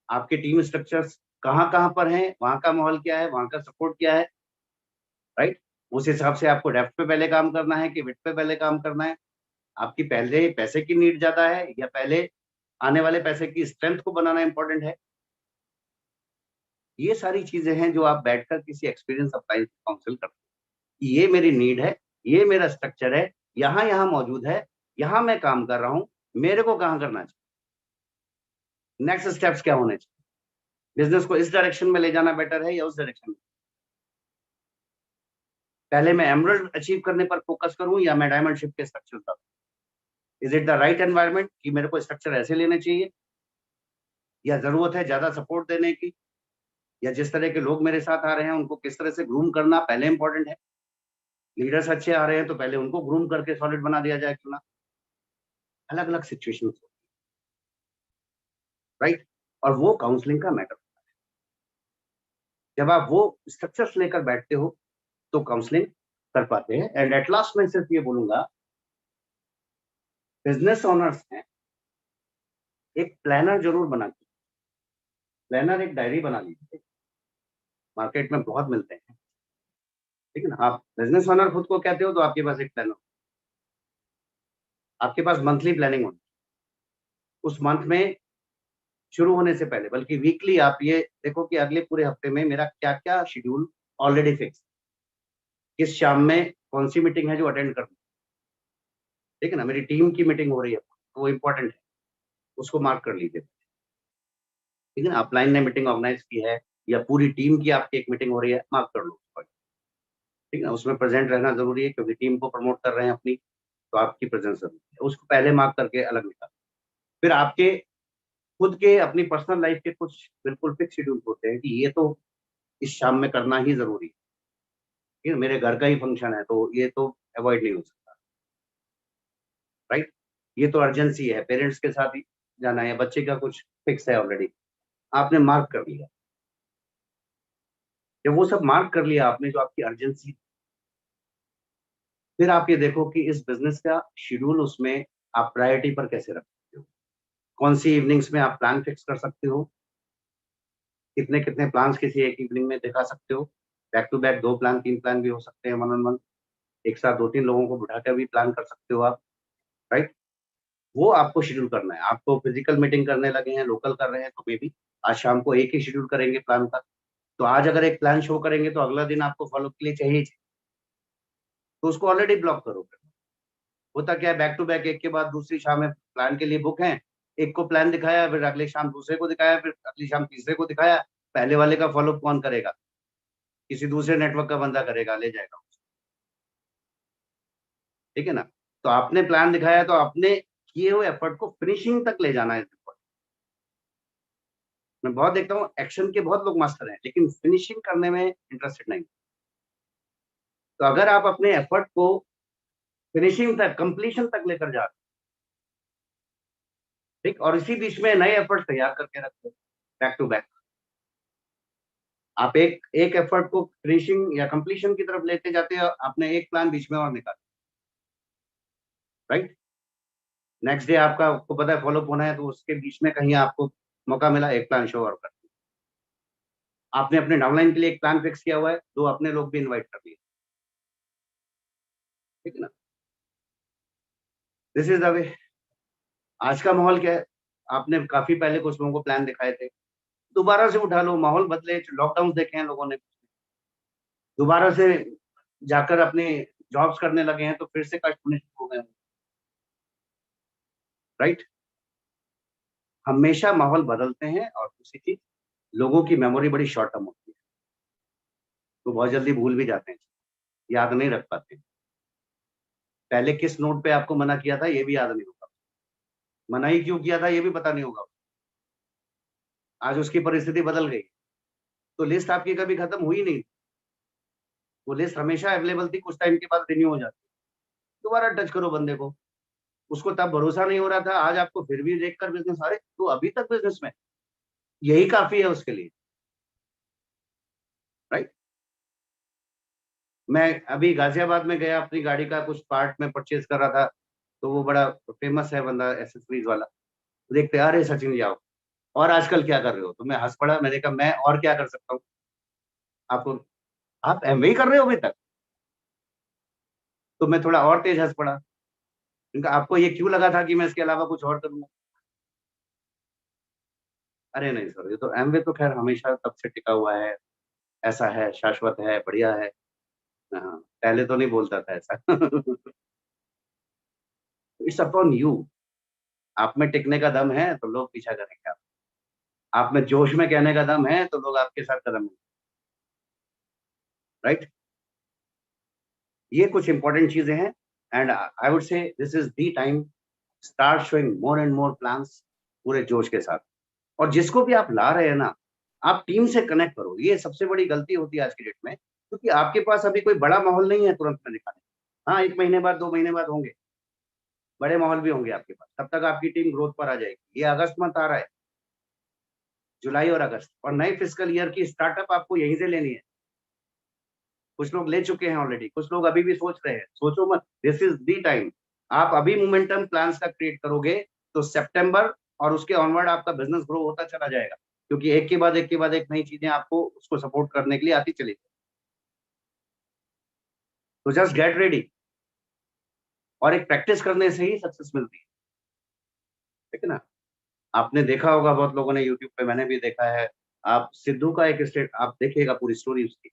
आपके टीम स्ट्रक्चर्स कहाँ कहाँ पर हैं, वहां का माहौल क्या है, वहां का सपोर्ट क्या है, राइट। उस हिसाब से आपको डेप्थ पे पहले काम करना है कि विड्थ पे पहले काम करना है, आपकी पहले पैसे की नीड ज्यादा है या पहले आने वाले पैसे की स्ट्रेंथ को बनाना इंपॉर्टेंट है। ये सारी चीजें हैं जो आप बैठकर किसी एक्सपीरियंस अप्लाई काउंसिल करते हैं कि ये मेरी नीड है, ये मेरा स्ट्रक्चर है, यहाँ यहाँ मौजूद है, यहाँ मैं काम कर रहा हूँ, मेरे को कहाँ करना चाहिए, नेक्स्ट स्टेप्स क्या होने चाहिए, बिजनेस को इस डायरेक्शन में ले जाना बेटर है या उस डायरेक्शन में, पहले मैं एमराल्ड अचीव करने पर फोकस करूं या मैं डायमंड शिप के स्ट्रक्चर पर, is it the right environment कि मेरे को स्ट्रक्चर ऐसे लेने चाहिए, या जरूरत है ज्यादा सपोर्ट देने की, या जिस तरह के लोग मेरे साथ आ रहे हैं उनको किस तरह से ग्रूम करना पहले इंपॉर्टेंट है। लीडर्स अच्छे आ रहे हैं तो पहले उनको ग्रूम करके सॉलिड बना दिया जाए क्यों ना। अलग अलग सिचुएशन, राइट। और वो काउंसलिंग का मैटर, जब आप वो स्ट्रक्चर्स लेकर बैठते हो तो काउंसलिंग कर पाते हैं। एंड एट लास्ट मैं सिर्फ ये बोलूंगा, बिजनेस ओनर्स हैं, एक प्लानर जरूर बना लीजिए, प्लानर एक डायरी बना लीजिए, मार्केट में बहुत मिलते हैं, ठीक है ना। आप बिजनेस ओनर खुद को कहते हो तो आपके पास एक प्लानर, आपके पास मंथली प्लानिंग होनी, उस मंथ में शुरू होने से पहले बल्कि वीकली आप ये देखो कि अगले पूरे हफ्ते में मेरा क्या क्या शेड्यूल ऑलरेडी फिक्स, किस शाम में कौन सी मीटिंग है जो अटेंड करनी, ठीक है ना, मेरी टीम की मीटिंग हो रही है तो वो इम्पोर्टेंट है, उसको मार्क कर लीजिए। ठीक है ना, अपलाइन ने मीटिंग ऑर्गेनाइज की है या पूरी टीम की आपकी एक मीटिंग हो रही है, मार्क कर लो उसको। ठीक है ना, उसमें प्रेजेंट रहना जरूरी है क्योंकि टीम को प्रमोट कर रहे हैं अपनी, तो आपकी प्रेजेंस जरूरी है, उसको पहले मार्क करके अलग निकाल। फिर आपके खुद के अपनी पर्सनल लाइफ के कुछ बिल्कुल फिक्स शेड्यूल होते हैं कि ये तो इस शाम में करना ही जरूरी है। ठीक है, मेरे घर का ही फंक्शन है तो ये तो अवॉइड नहीं हो सकता। राइट, ये तो अर्जेंसी है, पेरेंट्स के साथ ही जाना है, बच्चे का कुछ फिक्स है ऑलरेडी, आपने मार्क कर लिया। जब वो सब मार्क कर लिया आपने, जो आपकी अर्जेंसी, फिर आप ये देखो कि इस बिजनेस का शेड्यूल, उसमें आप प्रायोरिटी पर कैसे रख सकते हो, कौन सी इवनिंग्स में आप प्लान फिक्स कर सकते हो, कितने कितने प्लान्स किसी एक इवनिंग में दिखा सकते हो, back to back 2 plan 3 plan भी हो सकते हैं, वन ऑन वन, एक साथ 2-3 लोगों को बिठा कर भी प्लान कर सकते हो आप। राइट, वो आपको शेड्यूल करना है। आपको फिजिकल मीटिंग करने लगे हैं, लोकल कर रहे हैं, तो मे बी आज शाम को एक ही शेड्यूल करेंगे प्लान का, तो आज अगर एक प्लान शो करेंगे तो अगला दिन आपको फॉलो के लिए चाहिए, तो उसको ऑलरेडी ब्लॉक करो। होता क्या है, बैक टू बैक एक के बाद दूसरी शाम में प्लान के लिए बुक हैं, एक को प्लान दिखाया, फिर अगली शाम दूसरे को दिखाया, फिर अगली शाम तीसरे को दिखाया, पहले वाले का फॉलो कौन करेगा, किसी दूसरे नेटवर्क का बंदा करेगा, ले जाएगा। ठीक है ना, तो आपने प्लान दिखाया तो आपने किए हुए एफर्ट को फिनिशिंग तक ले जाना है। मैं बहुत देखता हूँ एक्शन के बहुत लोग मास्टर हैं लेकिन फिनिशिंग करने में इंटरेस्टेड नहीं। तो अगर आप अपने एफर्ट को फिनिशिंग तक, कंप्लीशन तक लेकर जा रहे, ठीक, और इसी बीच में नए एफर्ट तैयार करके रखते बैक टू बैक, आप एक एक एफर्ट को फिनिशिंग या कंप्लीशन की तरफ लेते जाते हैं, आपने एक प्लान बीच में और निकाला। राइट, नेक्स्ट डे आपका, आपको पता है फॉलो होना है, तो उसके बीच में कहीं आपको मौका मिला एक प्लान शो और कर, आपने अपने डाउनलाइन के लिए एक प्लान फिक्स किया हुआ है, 2 अपने लोग भी इनवाइट कर लिए। ठीक है ना, दिस इज द वे। आज का माहौल क्या है, आपने काफी पहले कुछ लोगों को प्लान दिखाए थे, दोबारा से उठा लो, माहौल बदले, लॉकडाउन देखे हैं लोगों ने, दोबारा से जाकर अपने जॉब्स करने लगे हैं तो फिर से कष्ट होने शुरू हो गए। राइट, हमेशा माहौल बदलते हैं और दूसरी चीज, लोगों की मेमोरी बड़ी शॉर्ट टर्म होती है, तो बहुत जल्दी भूल भी जाते हैं, याद नहीं रख पाते। पहले किस नोट पे आपको मना किया था ये भी याद नहीं होगा, मना ही क्यों किया था ये भी पता नहीं होगा, आज उसकी परिस्थिति बदल गई, तो लिस्ट आपकी कभी खत्म हुई नहीं, वो लिस्ट हमेशा अवेलेबल थी, कुछ टाइम के बाद रिन्यू हो जाती। दोबारा टच करो बंदे को, उसको तब भरोसा नहीं हो रहा था, आज आपको फिर भी देखकर बिजनेस, अरे तो अभी तक बिजनेस में, यही काफी है उसके लिए। राइट, मैं अभी गाजियाबाद में गया, अपनी गाड़ी का कुछ पार्ट में परचेज कर रहा था, तो वो बड़ा फेमस है बंदा एसेसरीज वाला, देखते अरे सचिन जी आओ, और आजकल क्या कर रहे हो, तो मैं हंस पड़ा, मैंने कहा मैं और क्या कर सकता हूँ, आपको, आप एमवे कर रहे हो अभी तक, तो मैं थोड़ा और तेज हंस पड़ा, उनका आपको ये क्यों लगा था कि मैं इसके अलावा कुछ और करूंगा। अरे नहीं सर, ये तो एमवे तो खैर हमेशा तब से टिका हुआ है, ऐसा है, शाश्वत है, बढ़िया है। हाँ, पहले तो नहीं बोलता था ऐसा। इट्स अपॉन यू, आप में टिकने का दम है तो लोग पीछा करेंगे, आप में जोश में कहने का दम है तो लोग आपके साथ कदम, राइट। ये कुछ इंपॉर्टेंट चीजें हैं, and I would say this is the time, start showing more and more plans पूरे जोश के साथ। और जिसको भी आप ला रहे हैं ना, आप टीम से कनेक्ट करो, ये सबसे बड़ी गलती होती है आज की डेट में, क्योंकि आपके पास अभी कोई बड़ा माहौल नहीं है तुरंत में दिखाने। हाँ, 1 महीने बाद 2 महीने बाद होंगे, बड़े माहौल भी होंगे आपके पास, तब तक आपकी टीम ग्रोथ पर आ जाएगी। ये अगस्त मंथ आ रहा है, जुलाई और अगस्त, और नए फिजिकल ईयर की स्टार्टअप आपको यहीं से लेनी है। कुछ लोग ले चुके हैं ऑलरेडी, कुछ लोग अभी भी सोच रहे हैं, सोचो मत, दिस इज दी टाइम। आप अभी मोमेंटम प्लान्स का क्रिएट करोगे तो सितंबर और उसके ऑनवर्ड आपका बिजनेस ग्रो होता चला जाएगा, क्योंकि एक के बाद एक के बाद एक नई चीजें आपको उसको सपोर्ट करने के लिए आती चली। तो जस्ट गेट रेडी, और एक प्रैक्टिस करने से ही सक्सेस मिलती है। ठीक है ना, आपने देखा होगा, बहुत लोगों ने यूट्यूब पे, मैंने भी देखा है, आप सिद्धू का एक स्टेट आप देखिएगा, पूरी स्टोरी उसकी,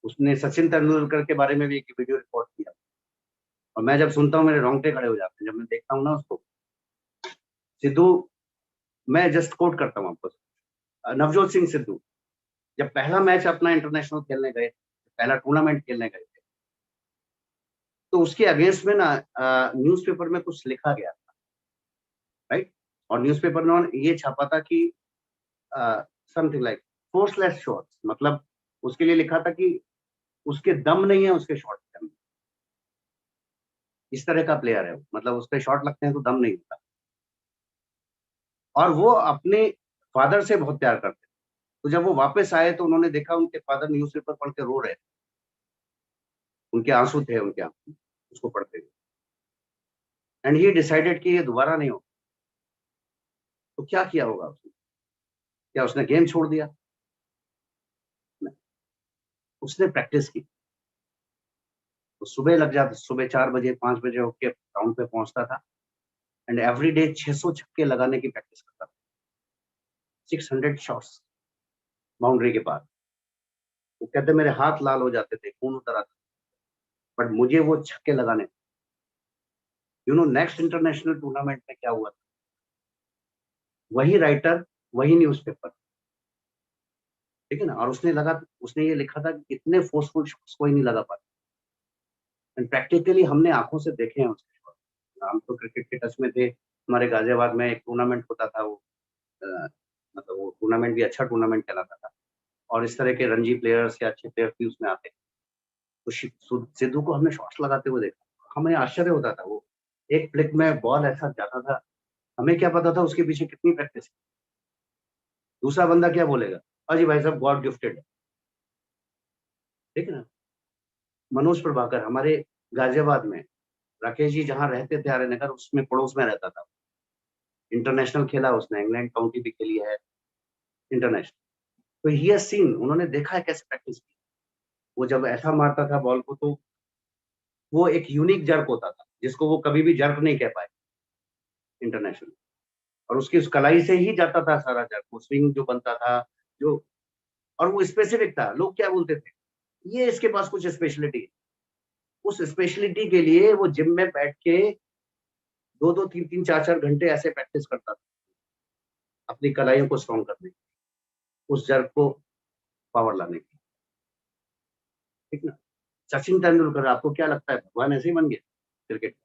उसने सचिन तेंदुलकर के बारे में भी एक वीडियो रिकॉर्ड किया, और मैं जब सुनता हूँ मेरे रोंगटे खड़े हो जाते हैं जब मैं देखता हूँ ना उसको। सिद्धू, मैं जस्ट कोट करता हूँ आपको, नवजोत सिंह सिद्धू जब पहला मैच अपना इंटरनेशनल खेलने गए, पहला टूर्नामेंट खेलने गए थे, तो उसके अगेंस्ट में ना न्यूज़पेपर में कुछ लिखा गया था, राइट। और न्यूज़पेपर ने ये छापा था कि समथिंग लाइक फोर्सलेस शॉट्स, मतलब उसके लिए लिखा था कि उसके दम नहीं है उसके शॉट के अंदर, इस तरह का प्लेयर है वो, मतलब उसके शॉट लगते हैं तो दम नहीं होता। और वो अपने फादर से बहुत प्यार करते थे। तो जब वो वापस आए तो उन्होंने देखा उनके फादर न्यूज़पेपर पढ़ के रो रहे थे, उनके आंसू थे उनके आंसू उसको पढ़ते हुए। एंड ही डिसाइडेड कि ये दोबारा नहीं हो। तो क्या किया होगा उसने? क्या उसने गेम छोड़ दिया? नहीं, उसने प्रैक्टिस की। तो सुबह लग जाता, सुबह 4 बजे 5 बजे होके ग्राउंड पे पहुंचता था एंड एवरी डे 600 छक्के लगाने की प्रैक्टिस करता था, 600 शॉट्स बाउंड्री के पार। वो कहते मेरे हाथ लाल हो जाते थे, खून उतर आता, बट मुझे वो छक्के लगाने। नेक्स्ट इंटरनेशनल टूर्नामेंट में क्या हुआ था? वही राइटर, वही न्यूज़पेपर, ठीक है ना। और उसने ये लिखा था कि इतने फोर्सफुल शॉट्स कोई नहीं लगा पाता। एंड प्रैक्टिकली हमने आंखों से देखे हैं उसके शॉट। हम तो क्रिकेट के टच में थे, हमारे गाजियाबाद में एक टूर्नामेंट होता था, वो मतलब वो टूर्नामेंट भी अच्छा टूर्नामेंट कहलाता था और इस तरह के रणजी प्लेयर्स या अच्छे प्लेयर्स भी उसमें आते। तो सिद्धू को हमने शॉट्स लगाते हुए देखा, हमें आश्चर्य होता था। वो एक फ्लिक में बॉल ऐसा जाता था, हमें क्या पता था उसके पीछे कितनी प्रैक्टिस है। दूसरा बंदा क्या बोलेगा, अजी भाई साहब गॉड गिफ्टेड है, ठीक है ना। मनोज प्रभाकर हमारे गाजियाबाद में, राकेश जी जहाँ रहते थे आर्य नगर, उसमें पड़ोस में रहता था। इंटरनेशनल खेला उसने, इंग्लैंड काउंटी भी खेली है इंटरनेशनल। तो ही हैज सीन, उन्होंने देखा है कैसे प्रैक्टिस की। वो जब ऐसा मारता था बॉल को तो वो एक यूनिक जर्क होता था जिसको वो कभी भी जर्क नहीं कह पाए इंटरनेशनल। और उसकी उस कलाई से ही जाता था सारा जर्क, वो स्विंग जो बनता था जो। और वो स्पेसिफिक था, लोग क्या बोलते थे, ये इसके पास कुछ स्पेशलिटी है। उस स्पेशलिटी के लिए वो जिम में बैठ के 2-2 3-3 4-4 घंटे ऐसे प्रैक्टिस करता था अपनी कलाइयों को स्ट्रॉन्ग करने की, उस जर्क को पावर लाने की, ठीक ना। सचिन तेंदुलकर, आपको क्या लगता है भगवान ऐसे ही बन गया क्रिकेट?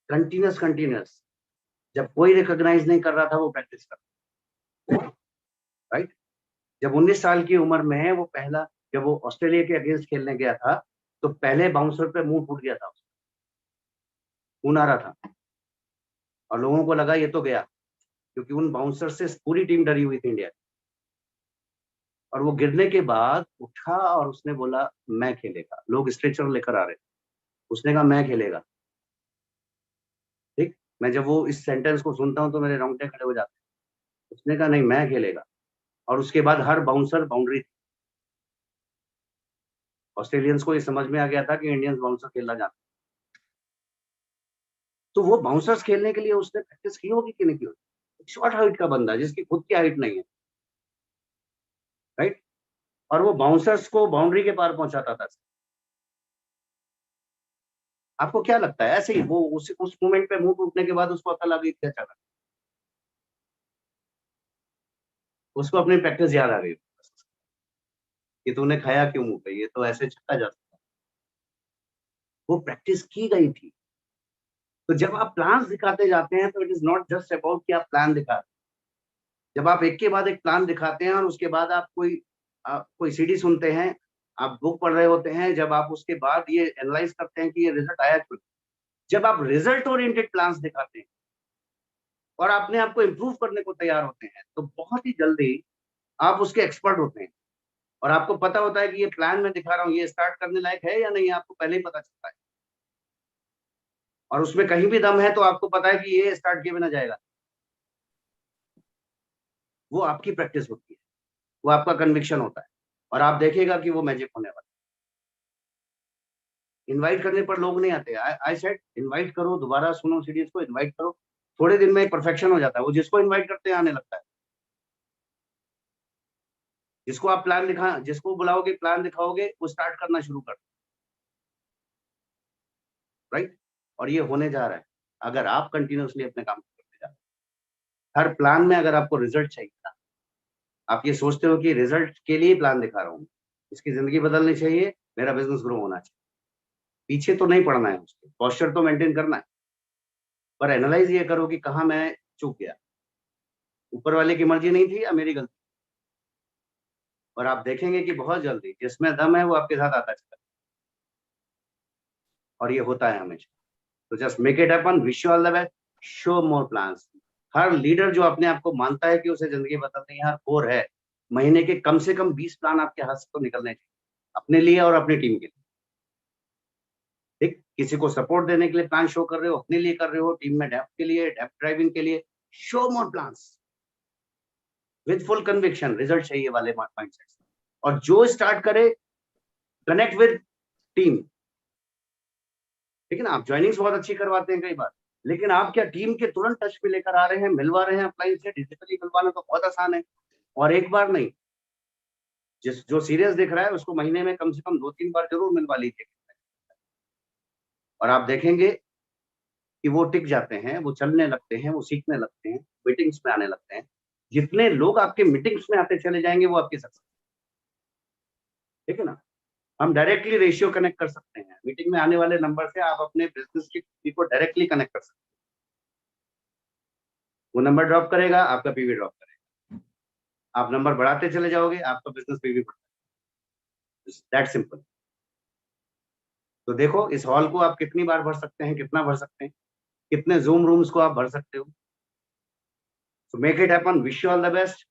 कंटिन्यूस कंटिन्यूस, जब कोई रिकॉग्नाइज नहीं कर रहा था वो प्रैक्टिस कर, राइट। जब 19 साल की उम्र में वो पहला, जब वो ऑस्ट्रेलिया के अगेंस्ट खेलने गया था तो पहले बाउंसर पे मुंह फूट गया था, खून आ रहा था और लोगों को लगा ये तो गया, क्योंकि उन बाउंसर से पूरी टीम डरी हुई थी इंडिया। और वो गिरने के बाद उठा और उसने बोला मैं खेलेगा, लोग स्ट्रेचर लेकर आ रहे थे, उसने कहा मैं खेलेगा, ठीक। मैं जब वो इस सेंटेंस को सुनता हूँ तो मेरे रोंगटे खड़े हो जाते हैं। उसने कहा नहीं मैं खेलेगा, और उसके बाद हर बाउंसर बाउंड्री थी। ऑस्ट्रेलियंस को ये समझ में आ गया था कि इंडियंस बाउंसर खेलना जानते। तो वो बाउंसर्स खेलने के लिए उसने प्रैक्टिस की होगी कि नहीं की होगी? शॉर्ट हाइट का बंदा जिसकी खुद की हाइट नहीं है, राइट। और वो बाउंसर्स को बाउंड्री के पार पहुंचाता था। आपको क्या लगता है ऐसे ही वो उस मोमेंट पे मुंह टूटने के बाद उसको अकल आ गई थी अचानक? उसको अपनी प्रैक्टिस याद आ गई कि तूने खाया क्यों मुंह पे, ये तो ऐसे छक्का जा सकता है। वो प्रैक्टिस की गई थी। तो जब आप प्लान्स दिखाते जाते हैं तो it is not just about कि आप प्लान दिखा, जब आप एक के बाद एक प्लान दिखाते हैं और उसके बाद आप कोई सीडी सुनते हैं, आप बुक पढ़ रहे होते हैं, जब आप उसके बाद ये एनालाइज करते हैं कि ये रिजल्ट आया क्यों, जब आप रिजल्ट ओरिएंटेड प्लान्स दिखाते हैं और अपने आप को इम्प्रूव करने को तैयार होते हैं तो बहुत ही जल्दी आप उसके एक्सपर्ट होते हैं। और आपको पता होता है कि ये प्लान मैं दिखा रहा हूँ ये स्टार्ट करने लायक है या नहीं, आपको पहले ही पता चलता है। और उसमें कहीं भी दम है तो आपको पता है कि ये स्टार्ट किए बिना जाएगा। वो आपकी प्रैक्टिस होती है, वो आपका कन्विक्शन होता है, और आप देखिएगा कि वो मैजिक होने वाला है। इनवाइट करने पर लोग नहीं आते। आई सेड इनवाइट करो, दोबारा सुनो सीरीज को, इनवाइट करो, थोड़े दिन में एक परफेक्शन हो जाता है। वो जिसको इनवाइट करते हैं आने लगता है। जिसको आप प्लान दिखा, जिसको बुलाओगे प्लान दिखाओगे वो स्टार्ट करना शुरू कर। राइट, और ये होने जा रहा है अगर आप कंटिन्यूसली अपने काम करते जाओ। हर प्लान में अगर आपको रिजल्ट चाहिए ना, आप ये सोचते हो कि रिजल्ट के लिए प्लान दिखा रहा हूँ, इसकी जिंदगी बदलनी चाहिए, मेरा बिजनेस ग्रो होना चाहिए, पीछे तो नहीं पड़ना है, उसके पोस्चर तो मेंटेन करना है, पर एनालाइज ये करो कि कहाँ मैं चूक गया, ऊपर वाले की मर्जी नहीं थी या मेरी गलती। और आप देखेंगे कि बहुत जल्दी जिसमें दम है वो आपके साथ आता चला, और ये होता है हमेशा। तो just make it happen, wish you all the best, show more plans. Her leader जो अपने आप को मानता है कि उसे जिंदगी बदलनी है, हर कोर है, महीने के कम से कम 20 प्लान आपके हाथ से तो निकलने चाहिए, अपने लिए और अपनी टीम के लिए। ठीक, किसी को सपोर्ट देने के लिए प्लान शो कर रहे हो, अपने लिए कर रहे हो, टीम में डेप्थ के लिए, डेप्थ ड्राइविंग के लिए, show more plans with full conviction, result चाहिए वाले माइंडसेट। और जो स्टार्ट करे, कनेक्ट विद टीम। ठीक है ना, आप ज्वाइनिंग्स बहुत अच्छी करवाते हैं कई बार, लेकिन आप क्या टीम के तुरंत टच पे लेकर आ रहे हैं, मिलवा रहे हैं क्लाइंट से? डिजिटली मिलवाना तो बहुत आसान है, और एक बार नहीं, जिस जो सीरियस दिख रहा है उसको महीने में कम से कम 2-3 बार जरूर मिलवा लीजिए, और आप देखेंगे कि वो टिक जाते हैं, वो चलने लगते हैं, वो सीखने लगते हैं, मीटिंग्स में आने लगते हैं। जितने लोग आपके मीटिंग्स में आते चले जाएंगे वो आपकी सक्सेस। ठीक है ना, हम डायरेक्टली रेशियो कनेक्ट कर सकते हैं, मीटिंग में आने वाले नंबर से आप अपने बिजनेस की को डायरेक्टली कनेक्ट कर सकते हैं। वो नंबर ड्रॉप करेगा, आपका पीवी ड्रॉप करेगा, आप नंबर बढ़ाते चले जाओगे, आपका बिजनेस पीवी बढ़ेगा, दैट सिंपल। तो देखो, इस हॉल को आप कितनी बार भर सकते हैं, कितना भर सकते हैं, कितने जूम रूम्स को आप भर सकते हो। So make it happen. Wish you all the best.